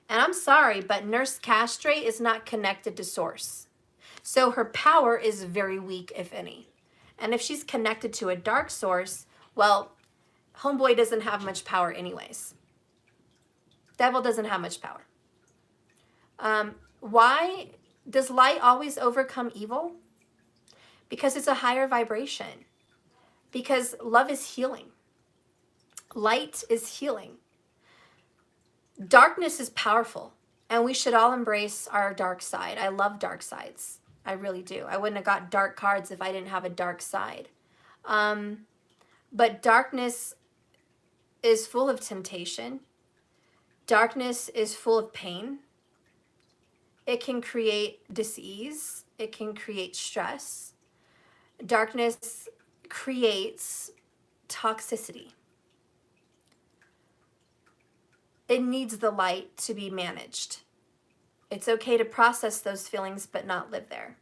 And I'm sorry, but Nurse Castrate is not connected to source. So her power is very weak, if any. And if she's connected to a dark source, well, homeboy doesn't have much power anyways. Devil doesn't have much power. Why does light always overcome evil? Because it's a higher vibration. Because love is healing. Light is healing. Darkness is powerful, and we should all embrace our dark side. I love dark sides. I really do. I wouldn't have got dark cards if I didn't have a dark side. But darkness is full of temptation. Darkness is full of pain. It can create dis-ease. It can create stress. Darkness creates toxicity. It needs the light to be managed. It's okay to process those feelings, but not live there.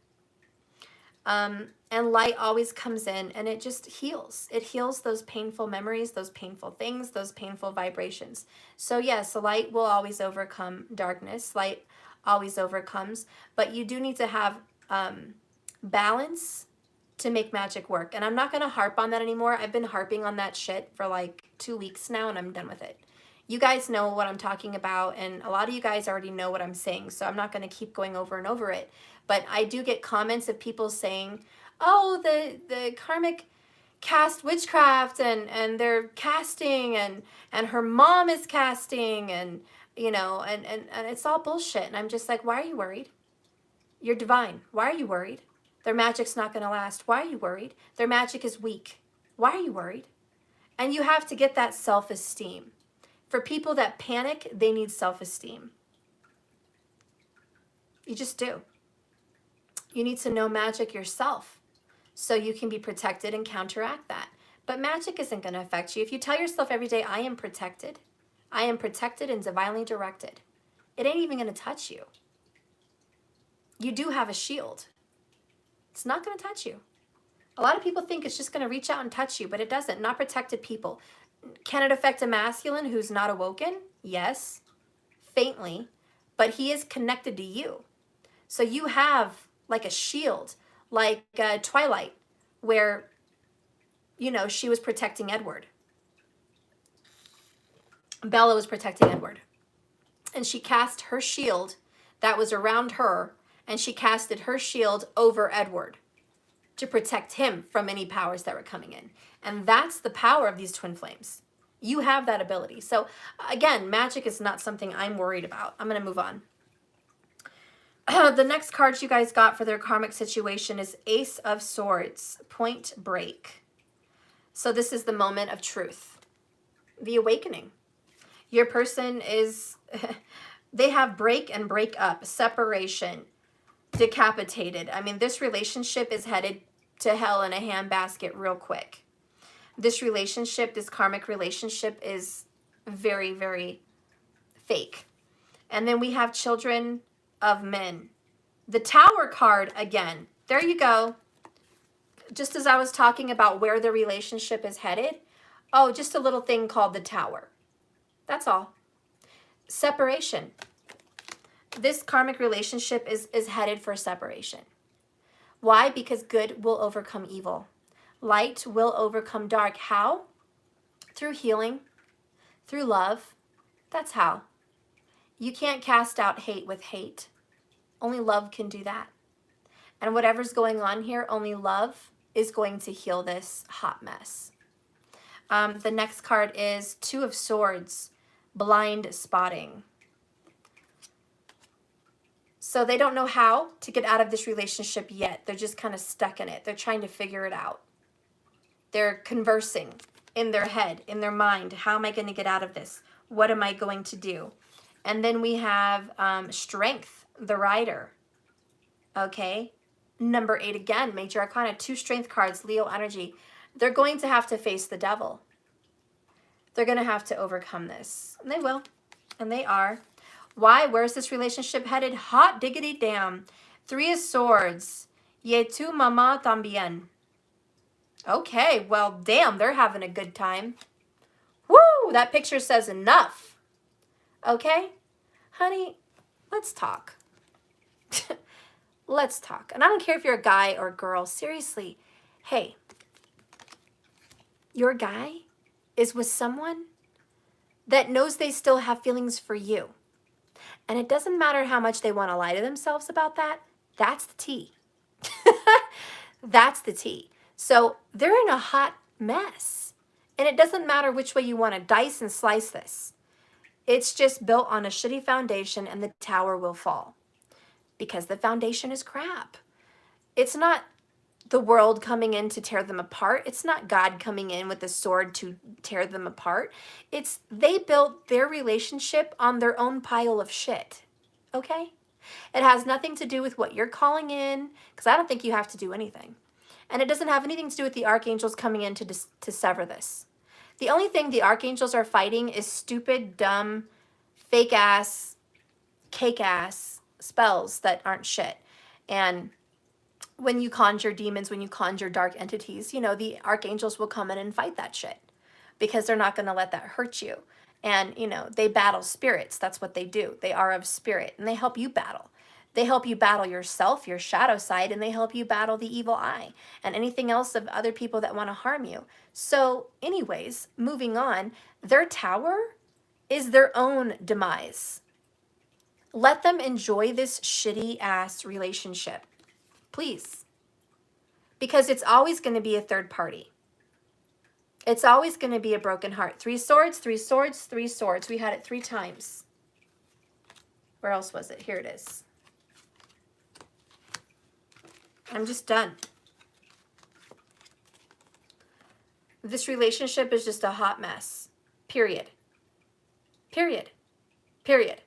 And light always comes in and it just heals. It heals those painful memories, those painful things, those painful vibrations. So yes, light will always overcome darkness. Light always overcomes, but you do need to have balance to make magic work. And I'm not going to harp on that anymore. I've been harping on that shit for like 2 weeks now, and I'm done with it. You guys know what I'm talking about, and a lot of you guys already know what I'm saying, so I'm not going to keep going over and over it. But I do get comments of people saying, oh, the karmic cast witchcraft, and they're casting, and her mom is casting, and you know, and it's all bullshit. And I'm just like, why are you worried? You're divine. Why are you worried? Their magic's not going to last. Why are you worried? Their magic is weak. Why are you worried? And you have to get that self-esteem. For people that panic, they need self-esteem. You just do. You need to know magic yourself so you can be protected and counteract that. But magic isn't going to affect you. If you tell yourself every day, I am protected and divinely directed, it ain't even going to touch you. You do have a shield. It's not going to touch you. A lot of people think it's just going to reach out and touch you, but it doesn't. Not protected people. Can it affect a masculine who's not awoken? Yes, faintly, but he is connected to you. So you have like a shield, like Twilight, where, you know, she was protecting Edward. Bella was protecting Edward. And she cast her shield that was around her, and she casted her shield over Edward to protect him from any powers that were coming in. And that's the power of these twin flames. You have that ability. So again, magic is not something I'm worried about. I'm going to move on. The next card you guys got for their karmic situation is Ace of Swords, Point Break. So this is the moment of truth, the awakening. Your person is, they have break and break up, separation, decapitated. I mean, this relationship is headed to hell in a handbasket real quick. This relationship, this karmic relationship is very, very fake. And then we have Children of Men. The Tower card again. There you go. just as I was talking about where the relationship is headed, oh, just a little thing called the Tower. That's all. Separation. This karmic relationship is headed for separation. Why? Because good will overcome evil. Light will overcome dark. How? Through healing, through love. That's how. You can't cast out hate with hate. Only love can do that. And whatever's going on here, only love is going to heal this hot mess. The next card is Two of Swords, blind spotting. So they don't know how to get out of this relationship yet. They're just kind of stuck in it. They're trying to figure it out. They're conversing in their head, in their mind. How am I going to get out of this? What am I going to do? And then we have Strength, the Rider. Okay. Number 8 again, Major Arcana, 2 strength cards, Leo energy. They're going to have to face the devil. They're going to have to overcome this. And they will. And they are. Why? Where's this relationship headed? Hot diggity damn. 3 of Swords. Y tu mamá también. Okay, well, damn, they're having a good time. Woo! That picture says enough. Okay? Honey, let's talk. Let's talk. And I don't care if you're a guy or a girl. Seriously. Hey, your guy is with someone that knows they still have feelings for you. And it doesn't matter how much they want to lie to themselves about that. That's the tea. That's the tea. So they're in a hot mess. And it doesn't matter which way you want to dice and slice this. It's just built on a shitty foundation and the tower will fall. Because the foundation is crap. It's not the world coming in to tear them apart. It's not God coming in with a sword to tear them apart. It's they built their relationship on their own pile of shit. Okay? It has nothing to do with what you're calling in, because I don't think you have to do anything. And it doesn't have anything to do with the archangels coming in to sever this. The only thing the archangels are fighting is stupid, dumb, fake-ass, cake-ass spells that aren't shit. And when you conjure demons, when you conjure dark entities, you know, the archangels will come in and fight that shit because they're not going to let that hurt you. And, you know, they battle spirits. That's what they do. They are of spirit and they help you battle. They help you battle yourself, your shadow side, and they help you battle the evil eye and anything else of other people that want to harm you. So anyways, moving on, their tower is their own demise. Let them enjoy this shitty ass relationship. Please. Because it's always going to be a third party. It's always going to be a broken heart. 3 swords, 3 swords, 3 swords. We had it 3 times. Where else was it? Here it is. I'm just done. This relationship is just a hot mess. Period. Period. Period.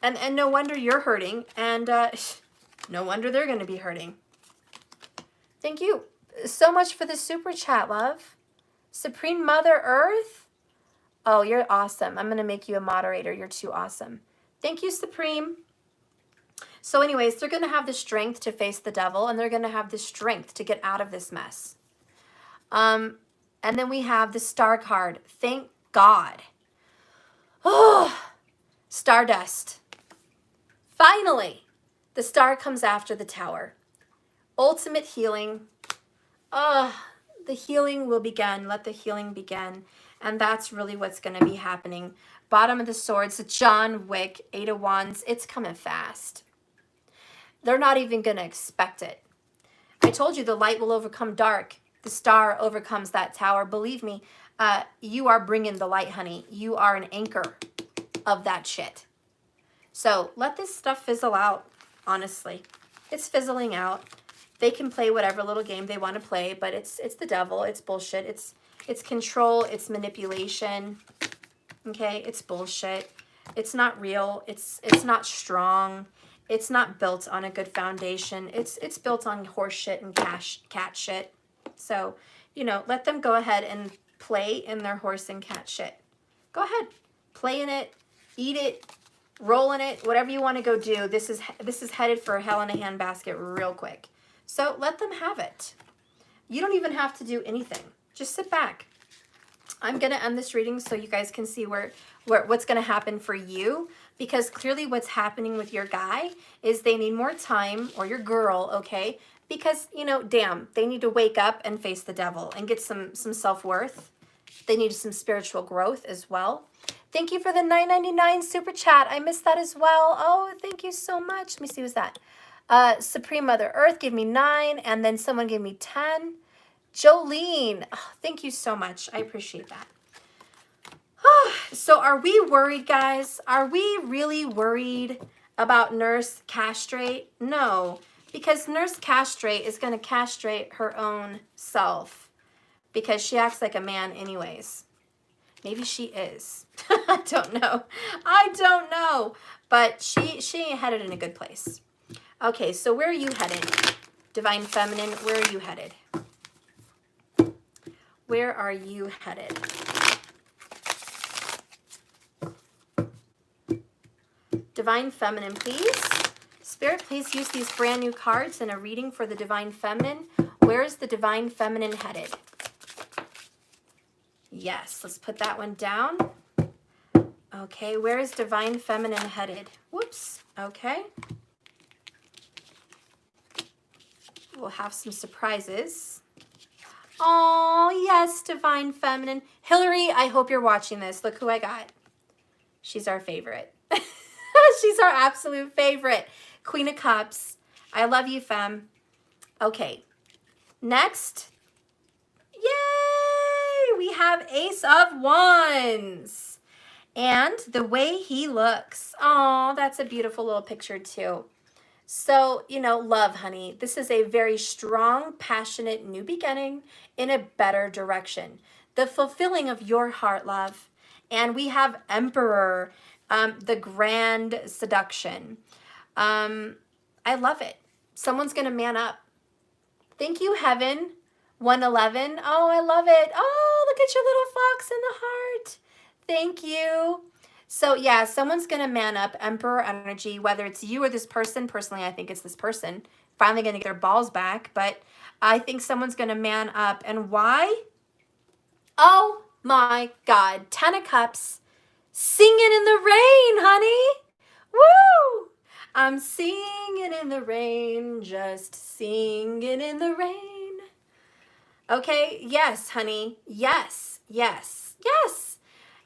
And no wonder you're hurting. And no wonder they're going to be hurting. Thank you so much for the super chat, love. Supreme Mother Earth. Oh, you're awesome. I'm going to make you a moderator. You're too awesome. Thank you, Supreme. So anyways, they're going to have the strength to face the devil, and they're going to have the strength to get out of this mess. And then we have the Star card. Thank God. Oh, Stardust. Finally, the star comes after the tower. Ultimate healing. The healing will begin. Let the healing begin. And that's really what's going to be happening. Bottom of the swords, John Wick, 8 of Wands. It's coming fast. They're not even going to expect it. I told you the light will overcome dark. The star overcomes that tower. Believe me, you are bringing the light, honey. You are an anchor of that shit. So let this stuff fizzle out, honestly. It's fizzling out. They can play whatever little game they want to play, but it's the devil. It's bullshit. It's control. It's manipulation. Okay? It's bullshit. It's not real. It's not strong. It's not built on a good foundation. It's built on horse shit and cat shit. So, you know, let them go ahead and play in their horse and cat shit. Go ahead. Play in it. Eat it. Roll in it. Whatever you want to go do. This is headed for a hell in a handbasket real quick. So let them have it. You don't even have to do anything. Just sit back. I'm going to end this reading so you guys can see what's going to happen for you, because clearly what's happening with your guy is they need more time, or your girl, okay? Because, you know, damn, they need to wake up and face the devil and get some self-worth. They need some spiritual growth as well. Thank you for the $9.99 super chat. I missed that as well. Oh, thank you so much. Let me see, what's that? Supreme Mother Earth gave me 9, and then someone gave me 10. Jolene, oh, thank you so much. I appreciate that. So are we worried, guys? Are we really worried about Nurse Castrate? No, because Nurse Castrate is going to castrate her own self because she acts like a man anyways. Maybe she is. I don't know. I don't know. But she ain't headed in a good place. Okay, so where are you headed? Divine Feminine, where are you headed? Where are you headed? Divine Feminine, please. Spirit, please use these brand new cards in a reading for the Divine Feminine. Where is the Divine Feminine headed? Yes, let's put that one down. Okay, where is Divine Feminine headed? Whoops, okay. We'll have some surprises. Oh, yes, Divine Feminine. Hillary, I hope you're watching this. Look who I got. She's our favorite. She's our absolute favorite. Queen of Cups. I love you, femme. Okay. Next. Yay! We have Ace of Wands. And the way he looks. Oh, that's a beautiful little picture too. So, you know, love, honey. This is a very strong, passionate new beginning in a better direction. The fulfilling of your heart, love. And we have Emperor, the grand seduction. I love it. Someone's going to man up. Thank you, Heaven. 111. Oh, I love it. Oh, look at your little fox in the heart. Thank you. So yeah, someone's going to man up, Emperor energy, whether it's you or this person. Personally, I think it's this person. Finally going to get their balls back. But I think someone's going to man up. And why? Oh my God. 10 of Cups. Singing in the rain, honey. Woo! I'm singing in the rain, just singing in the rain. Okay, yes, honey. Yes, yes, yes.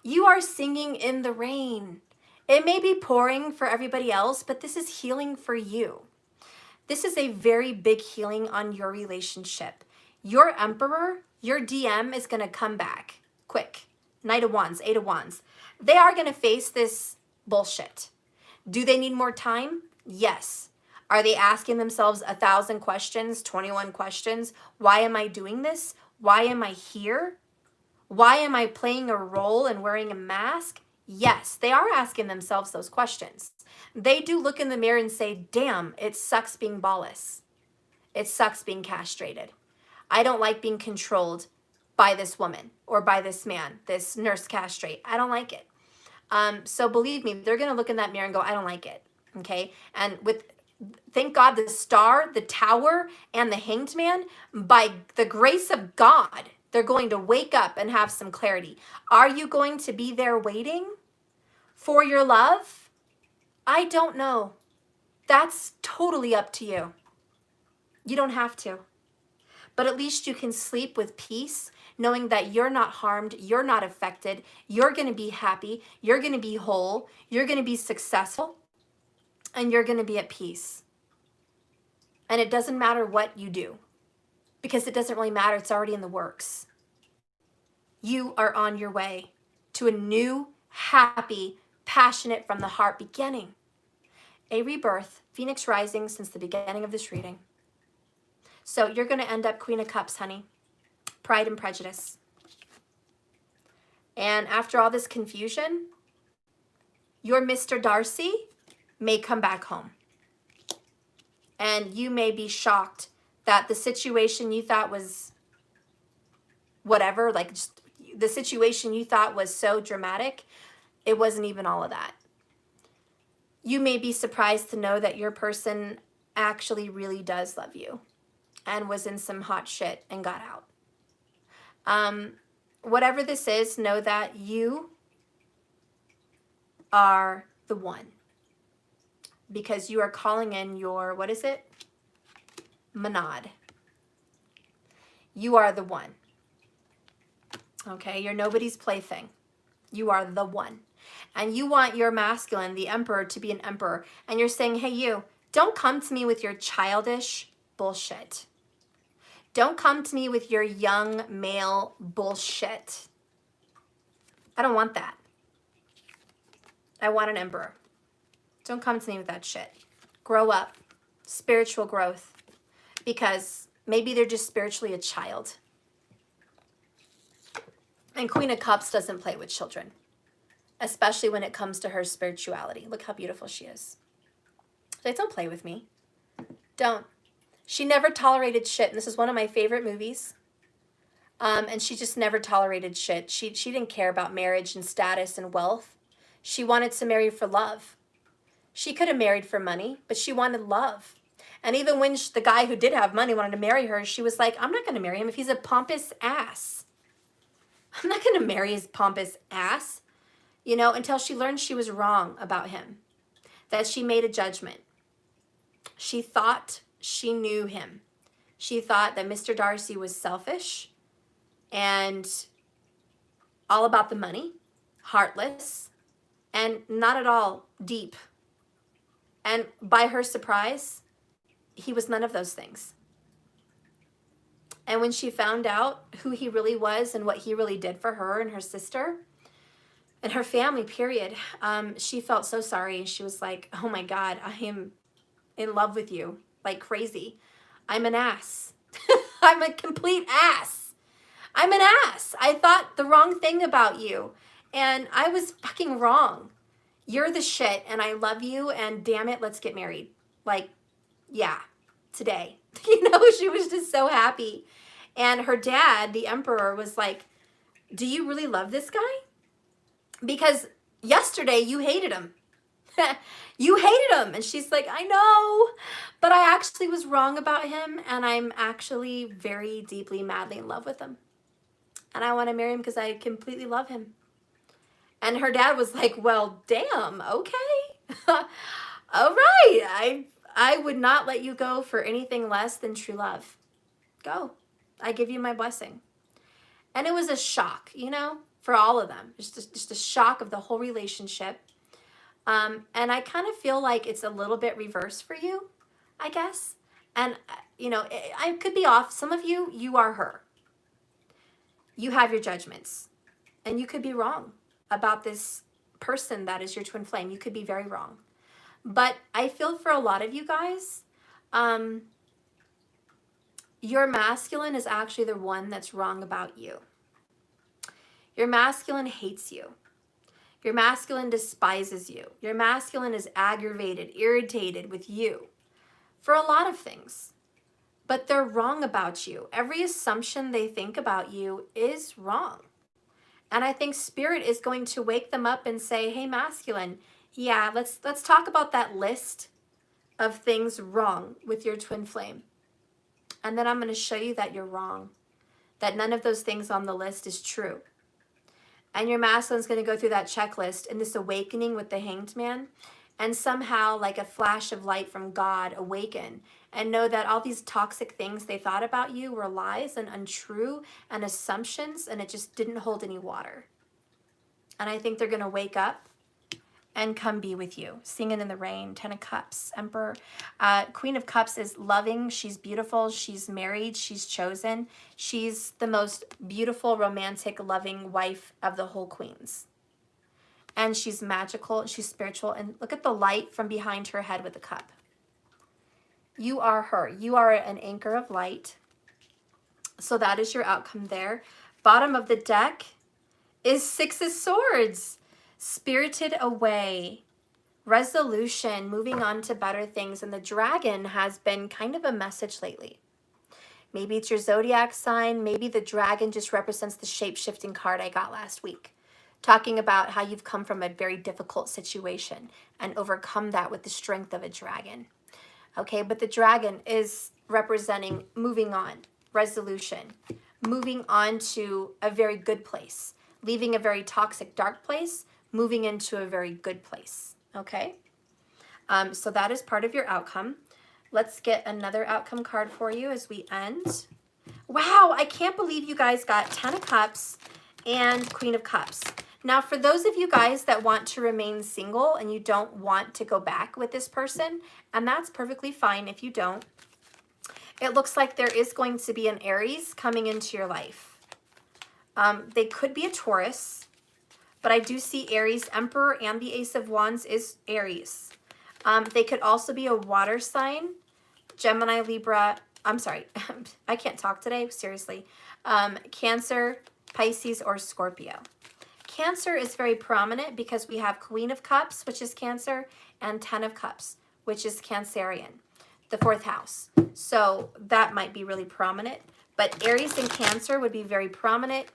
You are singing in the rain. It may be pouring for everybody else, but this is healing for you. This is a very big healing on your relationship. Your Emperor, your DM is going to come back quick. Knight of Wands, 8 of Wands. They are going to face this bullshit. Do they need more time? Yes. Are they asking themselves 1,000 questions, 21 questions? Why am I doing this? Why am I here? Why am I playing a role and wearing a mask? Yes, they are asking themselves those questions. They do look in the mirror and say, damn, it sucks being ballless. It sucks being castrated. I don't like being controlled by this woman or by this man, this nurse castrate. I don't like it. So believe me, they're going to look in that mirror and go, I don't like it. Okay. And thank God, the Star, the Tower, and the Hanged Man, by the grace of God, they're going to wake up and have some clarity. Are you going to be there waiting for your love? I don't know. That's totally up to you. You don't have to. But at least you can sleep with peace, knowing that you're not harmed, you're not affected, you're going to be happy, you're going to be whole, you're going to be successful, and you're going to be at peace. And it doesn't matter what you do, because it doesn't really matter. It's already in the works. You are on your way to a new, happy, passionate from the heart beginning. A rebirth, Phoenix rising since the beginning of this reading. So you're going to end up Queen of Cups, honey. Pride and Prejudice. And after all this confusion, your Mr. Darcy may come back home. And you may be shocked that the situation you thought was whatever, like just the situation you thought was so dramatic, it wasn't even all of that. You may be surprised to know that your person actually really does love you. and was in some hot shit and got out. Whatever this is, know that you are the one, because you are calling in your, what is it? Monad. You are the one. Okay, you're nobody's plaything. You are the one. And you want your masculine, the emperor, to be an emperor. And you're saying, hey, you, don't come to me with your childish bullshit. Don't come to me with your young male bullshit. I don't want that. I want an emperor. Don't come to me with that shit. Grow up. Spiritual growth. Because maybe they're just spiritually a child. And Queen of Cups doesn't play with children, especially when it comes to her spirituality. Look how beautiful she is. Like, don't play with me. Don't. She never tolerated shit. And this is one of my favorite movies. And she just never tolerated shit. She didn't care about marriage and status and wealth. She wanted to marry for love. She could have married for money, but she wanted love. And even when the guy who did have money wanted to marry her, she was like, I'm not going to marry him if he's a pompous ass. I'm not going to marry his pompous ass. You know, until she learned she was wrong about him. That she made a judgment. She thought she knew him. She thought that Mr. Darcy was selfish and all about the money, heartless, and not at all deep. And by her surprise, he was none of those things. And when she found out who he really was and what he really did for her and her sister and her family, period, she felt so sorry. She was like, oh my God, I am in love with you like crazy. I'm an ass. I'm a complete ass. I'm an ass. I thought the wrong thing about you. And I was fucking wrong. You're the shit and I love you and damn it, let's get married. Like, yeah, today. You know, she was just so happy. And her dad, the emperor, was like, do you really love this guy? Because yesterday you hated him. You hated him. And she's like, I know, but I actually was wrong about him. And I'm actually very deeply, madly in love with him. And I want to marry him because I completely love him. And her dad was like, well, damn, okay. All right. I would not let you go for anything less than true love. Go. I give you my blessing. And it was a shock, you know, for all of them. Just a shock of the whole relationship. And I kind of feel like it's a little bit reverse for you, I guess. And, you know, I could be off. Some of you, you are her. You have your judgments. And you could be wrong about this person that is your twin flame. You could be very wrong. But I feel for a lot of you guys, your masculine is actually the one that's wrong about you. Your masculine hates you. Your masculine despises you. Your masculine is aggravated, irritated with you for a lot of things. But they're wrong about you. Every assumption they think about you is wrong. And I think Spirit is going to wake them up and say, hey, masculine, yeah, let's talk about that list of things wrong with your twin flame. And then I'm going to show you that you're wrong, that none of those things on the list is true. And your masculine's going to go through that checklist in this awakening with the Hanged Man and somehow, like a flash of light from God, awaken and know that all these toxic things they thought about you were lies and untrue and assumptions, and it just didn't hold any water. And I think they're going to wake up and come be with you. Singing in the Rain, 10 of Cups, Emperor. Queen of Cups is loving. She's beautiful. She's married. She's chosen. She's the most beautiful, romantic, loving wife of the whole queens. And she's magical. She's spiritual. And look at the light from behind her head with the cup. You are her. You are an anchor of light. So that is your outcome there. Bottom of the deck is Six of Swords. Spirited away, resolution, moving on to better things. And the dragon has been kind of a message lately. Maybe it's your zodiac sign. Maybe the dragon just represents the shape-shifting card I got last week, talking about how you've come from a very difficult situation and overcome that with the strength of a dragon. Okay, but the dragon is representing moving on, resolution, moving on to a very good place, leaving a very toxic, dark place, moving into a very good place, okay? So that is part of your outcome. Let's get another outcome card for you as we end. Wow, I can't believe you guys got 10 of Cups and Queen of Cups. Now, for those of you guys that want to remain single and you don't want to go back with this person, and that's perfectly fine if you don't, it looks like there is going to be an Aries coming into your life. They could be a Taurus, but I do see Aries. Emperor and the Ace of Wands is Aries. They could also be a water sign, Gemini, Libra. I'm sorry, I can't talk today, seriously. Cancer, Pisces, or Scorpio. Cancer is very prominent because we have Queen of Cups, which is Cancer, and 10 of Cups, which is Cancerian, the 4th house. So that might be really prominent. But Aries and Cancer would be very prominent,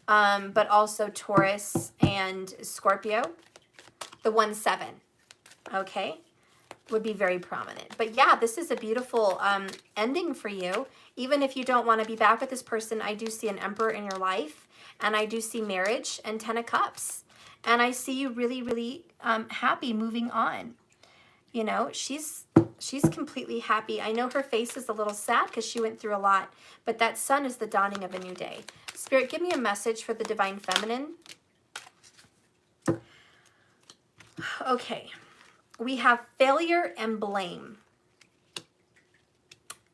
but also Taurus and Scorpio, the 1-7, okay, would be very prominent. But yeah, this is a beautiful ending for you. Even if you don't want to be back with this person, I do see an Emperor in your life, and I do see marriage and 10 of Cups. And I see you really, really happy moving on. You know, she's completely happy. I know her face is a little sad because she went through a lot, but that sun is the dawning of a new day. Spirit, give me a message for the Divine Feminine. Okay, we have failure and blame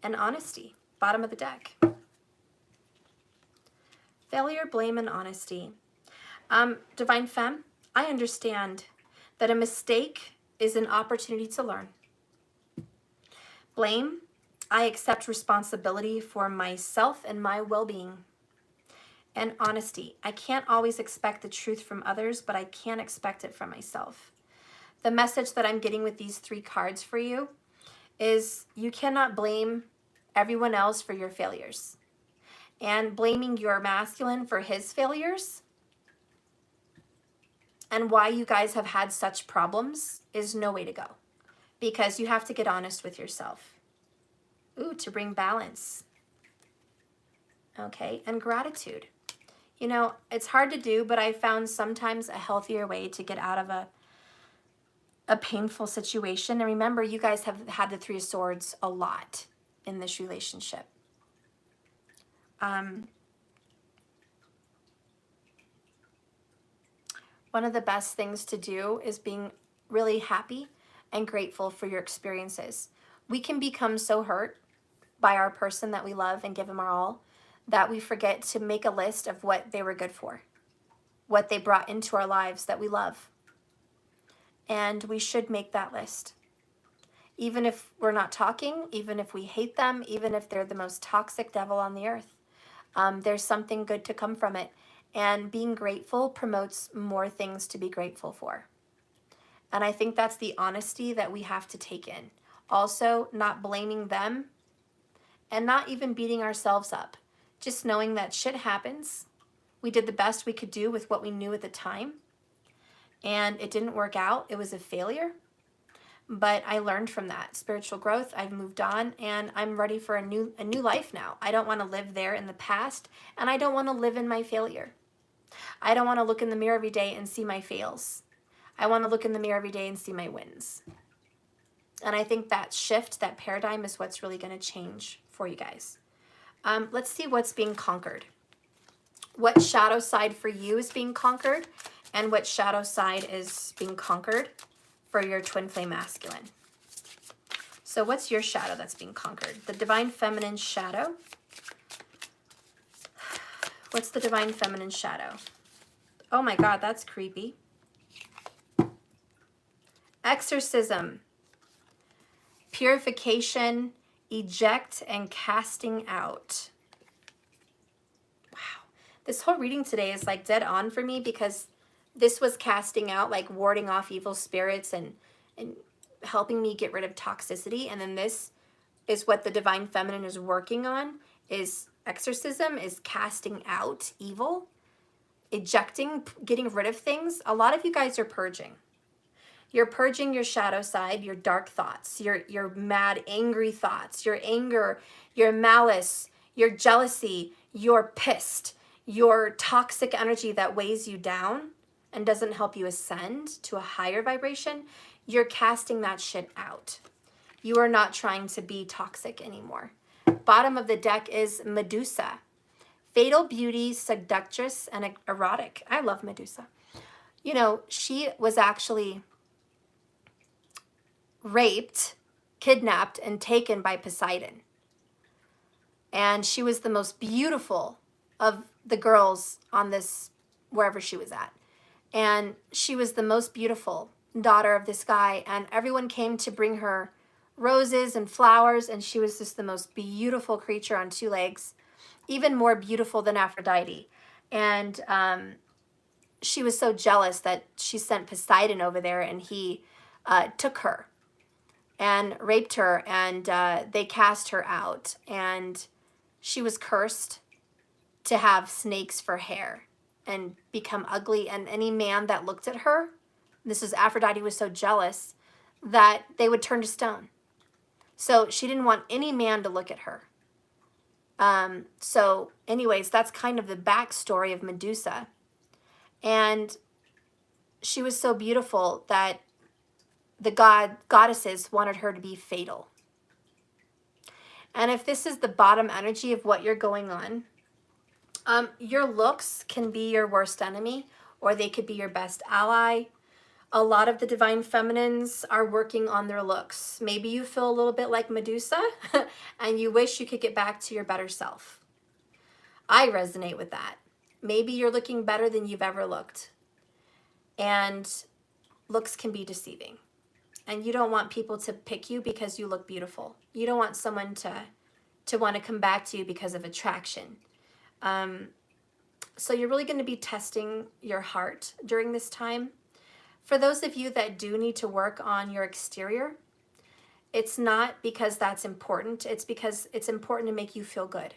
and honesty, bottom of the deck. Failure, blame, and honesty. Divine Femme, I understand that a mistake is an opportunity to learn. Blame, I accept responsibility for myself and my well-being. And honesty, I can't always expect the truth from others, but I can expect it from myself. The message that I'm getting with these 3 cards for you is you cannot blame everyone else for your failures. And blaming your masculine for his failures and why you guys have had such problems is no way to go, because you have to get honest with yourself. Ooh, to bring balance. Okay, and gratitude. You know, it's hard to do, but I found sometimes a healthier way to get out of a painful situation. And remember, you guys have had the 3 of Swords a lot in this relationship. One of the best things to do is being really happy and grateful for your experiences. We can become so hurt by our person that we love and give them our all that we forget to make a list of what they were good for, what they brought into our lives that we love. And we should make that list. Even if we're not talking, even if we hate them, even if they're the most toxic devil on the earth, there's something good to come from it. And being grateful promotes more things to be grateful for. And I think that's the honesty that we have to take in. Also, not blaming them and not even beating ourselves up. Just knowing that shit happens. We did the best we could do with what we knew at the time. And it didn't work out. It was a failure. But I learned from that. Spiritual growth, I've moved on, and I'm ready for a new life now. I don't want to live there in the past, and I don't want to live in my failure. I don't want to look in the mirror every day and see my fails. I want to look in the mirror every day and see my wins. And I think that shift, that paradigm is what's really going to change for you guys. Let's see what's being conquered. What shadow side for you is being conquered, and what shadow side is being conquered for your twin flame masculine. So what's your shadow that's being conquered? The Divine Feminine shadow. What's the Divine Feminine shadow? Oh my God, that's creepy. Exorcism, purification, eject, and casting out. Wow. This whole reading today is like dead on for me, because this was casting out, like warding off evil spirits and helping me get rid of toxicity. And then this is what the Divine Feminine is working on, is exorcism, is casting out evil, ejecting, getting rid of things. A lot of you guys are purging. You're purging your shadow side, your dark thoughts, your mad, angry thoughts, your anger, your malice, your jealousy, your pissed, your toxic energy that weighs you down and doesn't help you ascend to a higher vibration. You're casting that shit out. You are not trying to be toxic anymore. Bottom of the deck is Medusa. Fatal beauty, seductress, and erotic. I love Medusa. You know, she was actually raped, kidnapped, and taken by Poseidon. And she was the most beautiful of the girls on this, wherever she was at. And she was the most beautiful daughter of this guy. And everyone came to bring her roses and flowers. And she was just the most beautiful creature on two legs, even more beautiful than Aphrodite. And she was so jealous that she sent Poseidon over there, and he took her and raped her, and they cast her out, and she was cursed to have snakes for hair and become ugly. And any man that looked at her, this is Aphrodite was so jealous that they would turn to stone. So she didn't want any man to look at her. So anyways, that's kind of the backstory of Medusa. And she was so beautiful that the goddesses wanted her to be fatal. And if this is the bottom energy of what you're going on, your looks can be your worst enemy, or they could be your best ally. A lot of the divine feminines are working on their looks. Maybe you feel a little bit like Medusa and you wish you could get back to your better self. I resonate with that. Maybe you're looking better than you've ever looked. And looks can be deceiving. And you don't want people to pick you because you look beautiful. You don't want someone to want to come back to you because of attraction. So you're really going to be testing your heart during this time. For those of you that do need to work on your exterior, it's not because that's important. It's because it's important to make you feel good.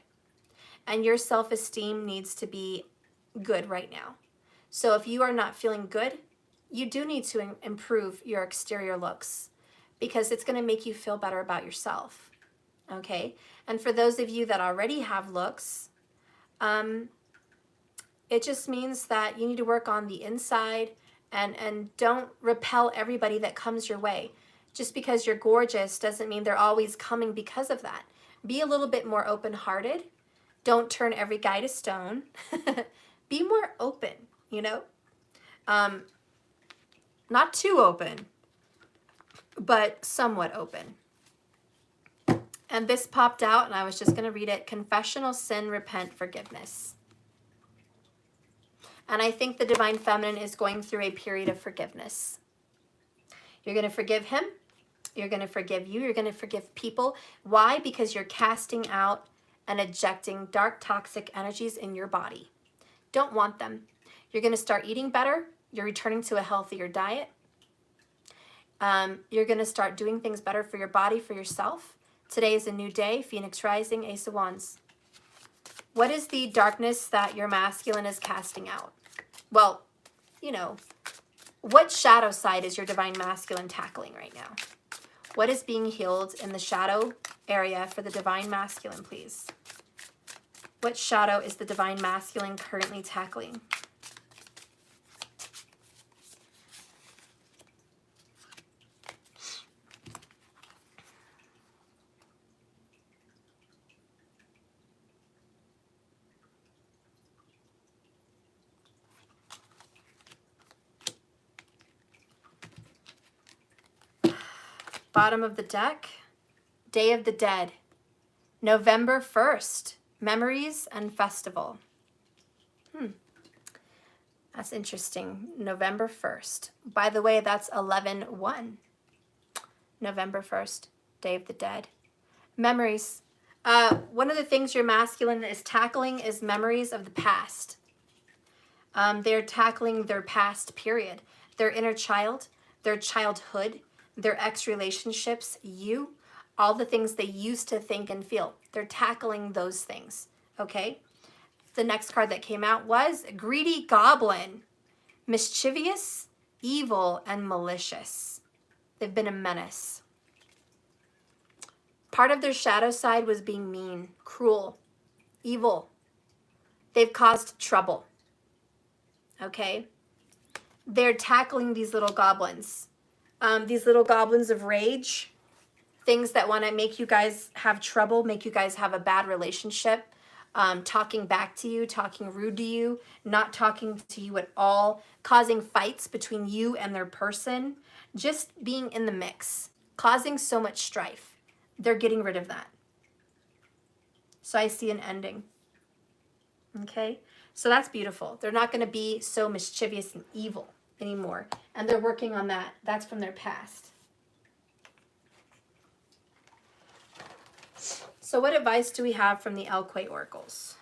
And your self-esteem needs to be good right now. So if you are not feeling good, you do need to improve your exterior looks, because it's going to make you feel better about yourself. Okay? And for those of you that already have looks, it just means that you need to work on the inside, and don't repel everybody that comes your way. Just because you're gorgeous doesn't mean they're always coming because of that. Be a little bit more open-hearted. Don't turn every guy to stone. Be more open, you know? Not too open, but somewhat open. And this popped out, and I was just going to read it. Confessional sin, repent, forgiveness. And I think the Divine Feminine is going through a period of forgiveness. You're going to forgive him. You're going to forgive you. You're going to forgive people. Why? Because you're casting out and ejecting dark, toxic energies in your body. Don't want them. You're going to start eating better. You're returning to a healthier diet. You're going to start doing things better for your body, for yourself. Today is a new day. Phoenix rising, Ace of Wands. What is the darkness that your masculine is casting out? Well, you know, what shadow side is your divine masculine tackling right now? What is being healed in the shadow area for the divine masculine, please? What shadow is the divine masculine currently tackling? Bottom of the deck, Day of the Dead, November 1st, Memories and Festival. That's interesting. November 1st. By the way, that's 11/1. November 1st, Day of the Dead. Memories. One of the things your masculine is tackling is memories of the past. They're tackling their past period, their inner child, their childhood, their ex-relationships, you, all the things they used to think and feel. They're tackling those things, okay? The next card that came out was Greedy Goblin. Mischievous, evil and malicious. They've been a menace. Part of their shadow side was being mean, cruel, evil. They've caused trouble. Okay? They're tackling these little goblins of rage, things that want to make you guys have trouble, make you guys have a bad relationship, talking back to you, talking rude to you, not talking to you at all, causing fights between you and their person, just being in the mix, causing so much strife. They're getting rid of that. So I see an ending. Okay? So that's beautiful. They're not going to be so mischievous and evil anymore. And they're working on that. That's from their past. So what advice do we have from the Elquay oracles?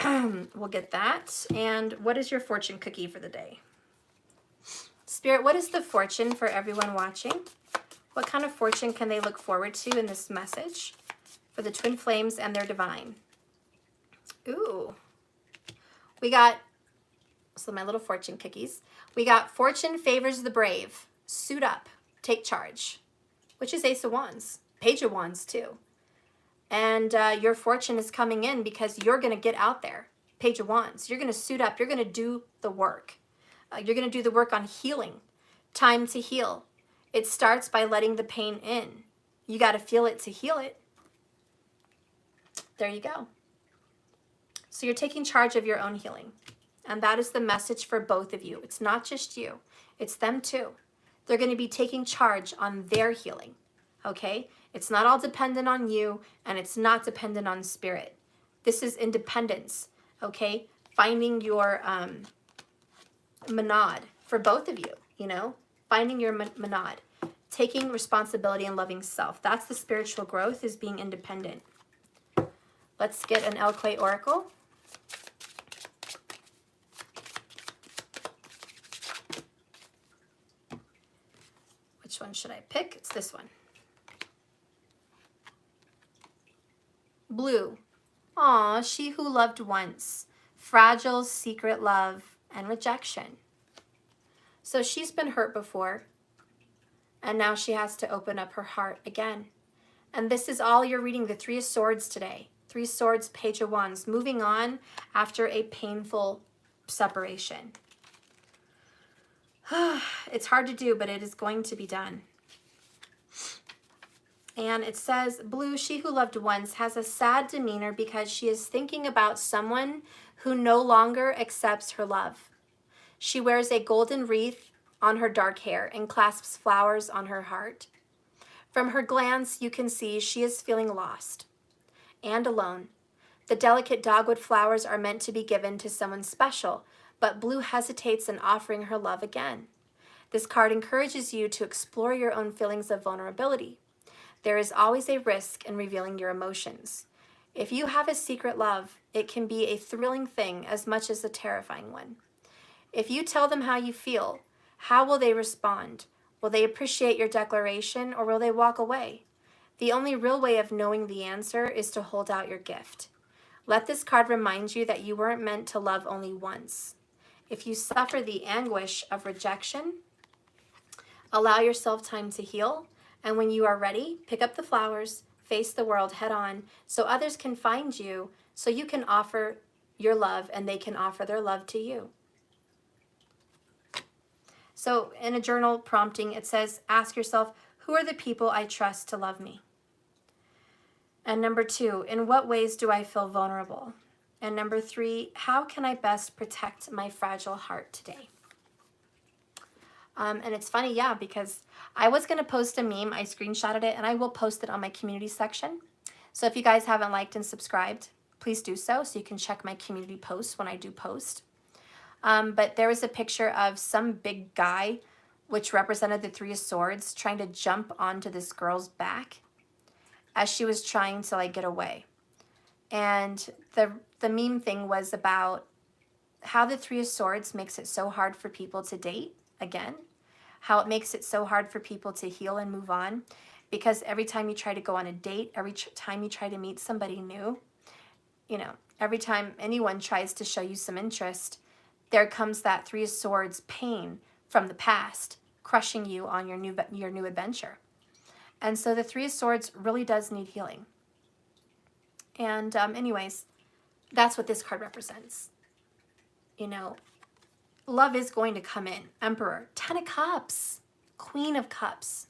We'll get that. And what is your fortune cookie for the day? Spirit, what is the fortune for everyone watching? What kind of fortune can they look forward to in this message for the twin flames and their divine? Ooh. We got, so my little fortune cookies. We got fortune favors the brave. Suit up. Take charge. Which is Ace of Wands. Page of Wands too. And your fortune is coming in because you're going to get out there. Page of Wands. You're going to suit up. You're going to do the work. You're going to do the work on healing. Time to heal. It starts by letting the pain in. You got to feel it to heal it. There you go. So you're taking charge of your own healing. And that is the message for both of you. It's not just you. It's them too. They're going to be taking charge on their healing. Okay? It's not all dependent on you, and it's not dependent on spirit. This is independence. Okay? Finding your monad for both of you, you know? Finding your monad. Taking responsibility and loving self. That's the spiritual growth, is being independent. Let's get an Elquay oracle. Which one should I pick? It's this one. Blue. Aw, she who loved once. Fragile, secret love and rejection. So she's been hurt before, and now she has to open up her heart again. And this is all you're reading, the Three of Swords today. Three of Swords, Page of Wands. Moving on after a painful separation. It's hard to do, but it is going to be done. And it says, Blue, she who loved once, has a sad demeanor because she is thinking about someone who no longer accepts her love. She wears a golden wreath on her dark hair and clasps flowers on her heart. From her glance, you can see she is feeling lost and alone. The delicate dogwood flowers are meant to be given to someone special, but Blue hesitates in offering her love again. This card encourages you to explore your own feelings of vulnerability. There is always a risk in revealing your emotions. If you have a secret love, it can be a thrilling thing as much as a terrifying one. If you tell them how you feel, how will they respond? Will they appreciate your declaration, or will they walk away? The only real way of knowing the answer is to hold out your gift. Let this card remind you that you weren't meant to love only once. If you suffer the anguish of rejection, allow yourself time to heal, and when you are ready, pick up the flowers, face the world head on, so others can find you, so you can offer your love and they can offer their love to you. So in a journal prompting, it says, ask yourself, who are the people I trust to love me? And number 2, in what ways do I feel vulnerable? And number 3, how can I best protect my fragile heart today? And it's funny, yeah, because I was going to post a meme. I screenshotted it, and I will post it on my community section. So if you guys haven't liked and subscribed, please do so you can check my community posts when I do post. But there was a picture of some big guy, which represented the Three of Swords, trying to jump onto this girl's back as she was trying to like get away. And the meme thing was about how the Three of Swords makes it so hard for people to date again, how it makes it so hard for people to heal and move on, because every time you try to go on a date, every time you try to meet somebody new, you know, every time anyone tries to show you some interest, there comes that Three of Swords pain from the past, crushing you on your new adventure. And so the Three of Swords really does need healing. And anyways, that's what this card represents. You know, love is going to come in. Emperor, 10 of Cups, Queen of Cups.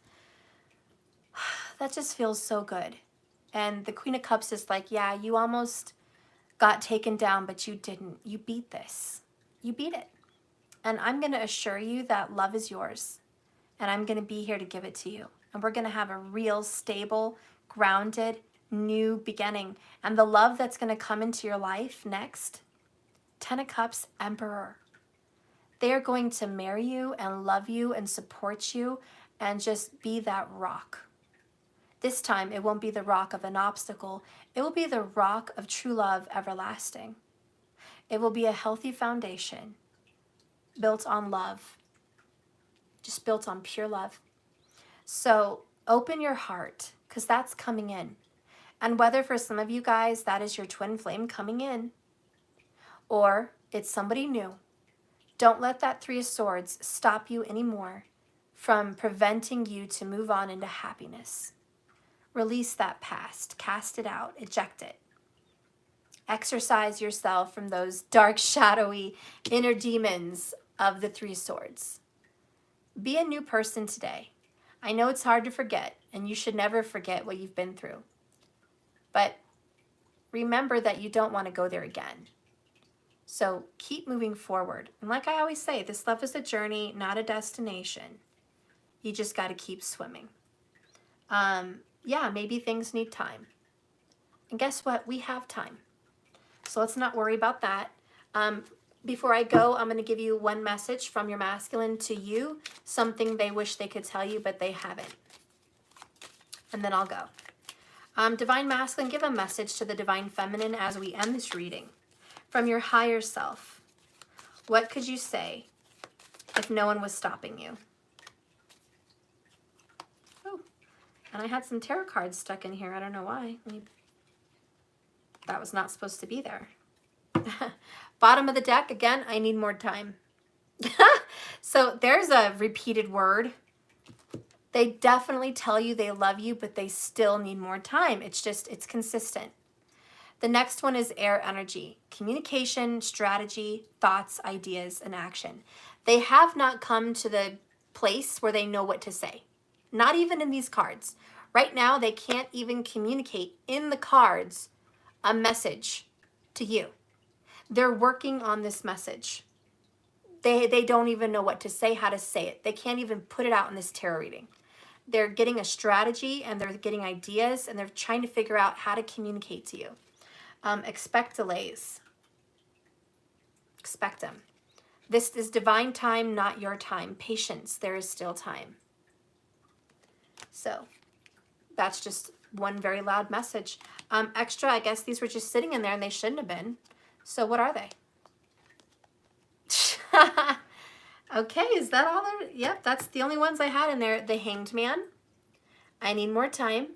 That just feels so good. And the Queen of Cups is like, yeah, you almost got taken down, but you didn't. You beat this. You beat it. And I'm going to assure you that love is yours. And I'm going to be here to give it to you. And we're going to have a real, stable, grounded, new beginning. And the love that's going to come into your life next, 10 of Cups, Emperor. They are going to marry you and love you and support you and just be that rock. This time, it won't be the rock of an obstacle. It will be the rock of true love everlasting. It will be a healthy foundation built on love, just built on pure love. So open your heart, because that's coming in. And whether for some of you guys, that is your twin flame coming in, or it's somebody new, don't let that Three of Swords stop you anymore from preventing you to move on into happiness. Release that past, cast it out, eject it. Exorcise yourself from those dark, shadowy inner demons of the Three of Swords. Be a new person today. I know it's hard to forget, and you should never forget what you've been through. But remember that you don't want to go there again. So keep moving forward. And like I always say, this love is a journey, not a destination. You just got to keep swimming. Yeah, maybe things need time. And guess what? We have time. So let's not worry about that. Before I go, I'm going to give you one message from your masculine to you, something they wish they could tell you, but they haven't. And then I'll go. Divine Masculine, give a message to the Divine Feminine as we end this reading. From your higher self, what could you say if no one was stopping you? Oh, and I had some tarot cards stuck in here. I don't know why. That was not supposed to be there. Bottom of the deck, again, I need more time. So there's a repeated word. They definitely tell you they love you, but they still need more time. It's consistent. The next one is air energy, communication, strategy, thoughts, ideas, and action. They have not come to the place where they know what to say. Not even in these cards. Right now, they can't even communicate in the cards a message to you. They're working on this message. They don't even know what to say, how to say it. They can't even put it out in this tarot reading. They're getting a strategy and they're getting ideas and they're trying to figure out how to communicate to you. Expect delays. Expect them. This is divine time, not your time. Patience, there is still time. So that's just one very loud message. Extra, I guess these were just sitting in there and they shouldn't have been. So what are they? Okay, is that all there? Yep, that's the only ones I had in there. The Hanged Man. I need more time.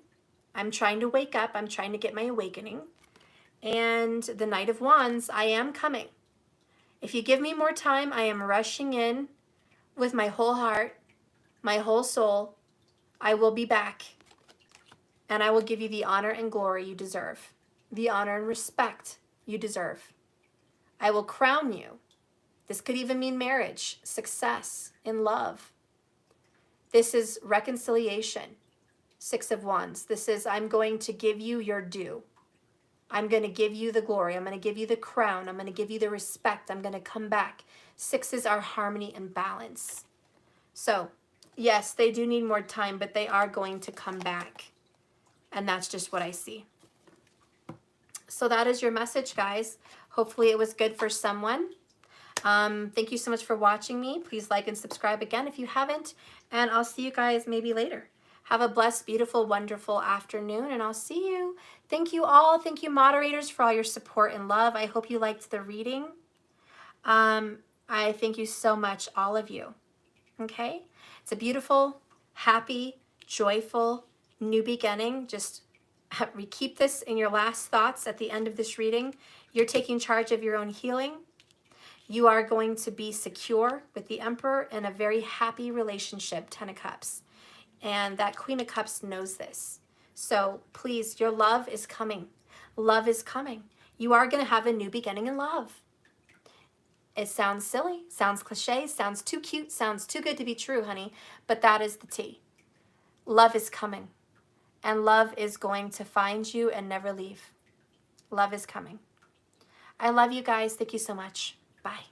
I'm trying to wake up. I'm trying to get my awakening. And the Knight of Wands, I am coming. If you give me more time, I am rushing in with my whole heart, my whole soul. I will be back. And I will give you the honor and glory you deserve. The honor and respect you deserve. I will crown you. This could even mean marriage, success, in love. This is reconciliation. Six of Wands. This is, I'm going to give you your due. I'm going to give you the glory. I'm going to give you the crown. I'm going to give you the respect. I'm going to come back. Sixes are harmony and balance. So, yes, they do need more time, but they are going to come back. And that's just what I see. So that is your message, guys. Hopefully it was good for someone. Thank you so much for watching me. Please like and subscribe again if you haven't. And I'll see you guys maybe later. Have a blessed, beautiful, wonderful afternoon, and I'll see you. Thank you all. Thank you, moderators, for all your support and love. I hope you liked the reading. I thank you so much, all of you. Okay? It's a beautiful, happy, joyful, new beginning. Just keep this in your last thoughts at the end of this reading. You're taking charge of your own healing. You are going to be secure with the Emperor in a very happy relationship, 10 of Cups. And that Queen of Cups knows this. So please, your love is coming. Love is coming. You are going to have a new beginning in love. It sounds silly, sounds cliche, sounds too cute, sounds too good to be true, honey, but that is the tea. Love is coming, and love is going to find you and never leave. Love is coming. I love you guys. Thank you so much. Bye.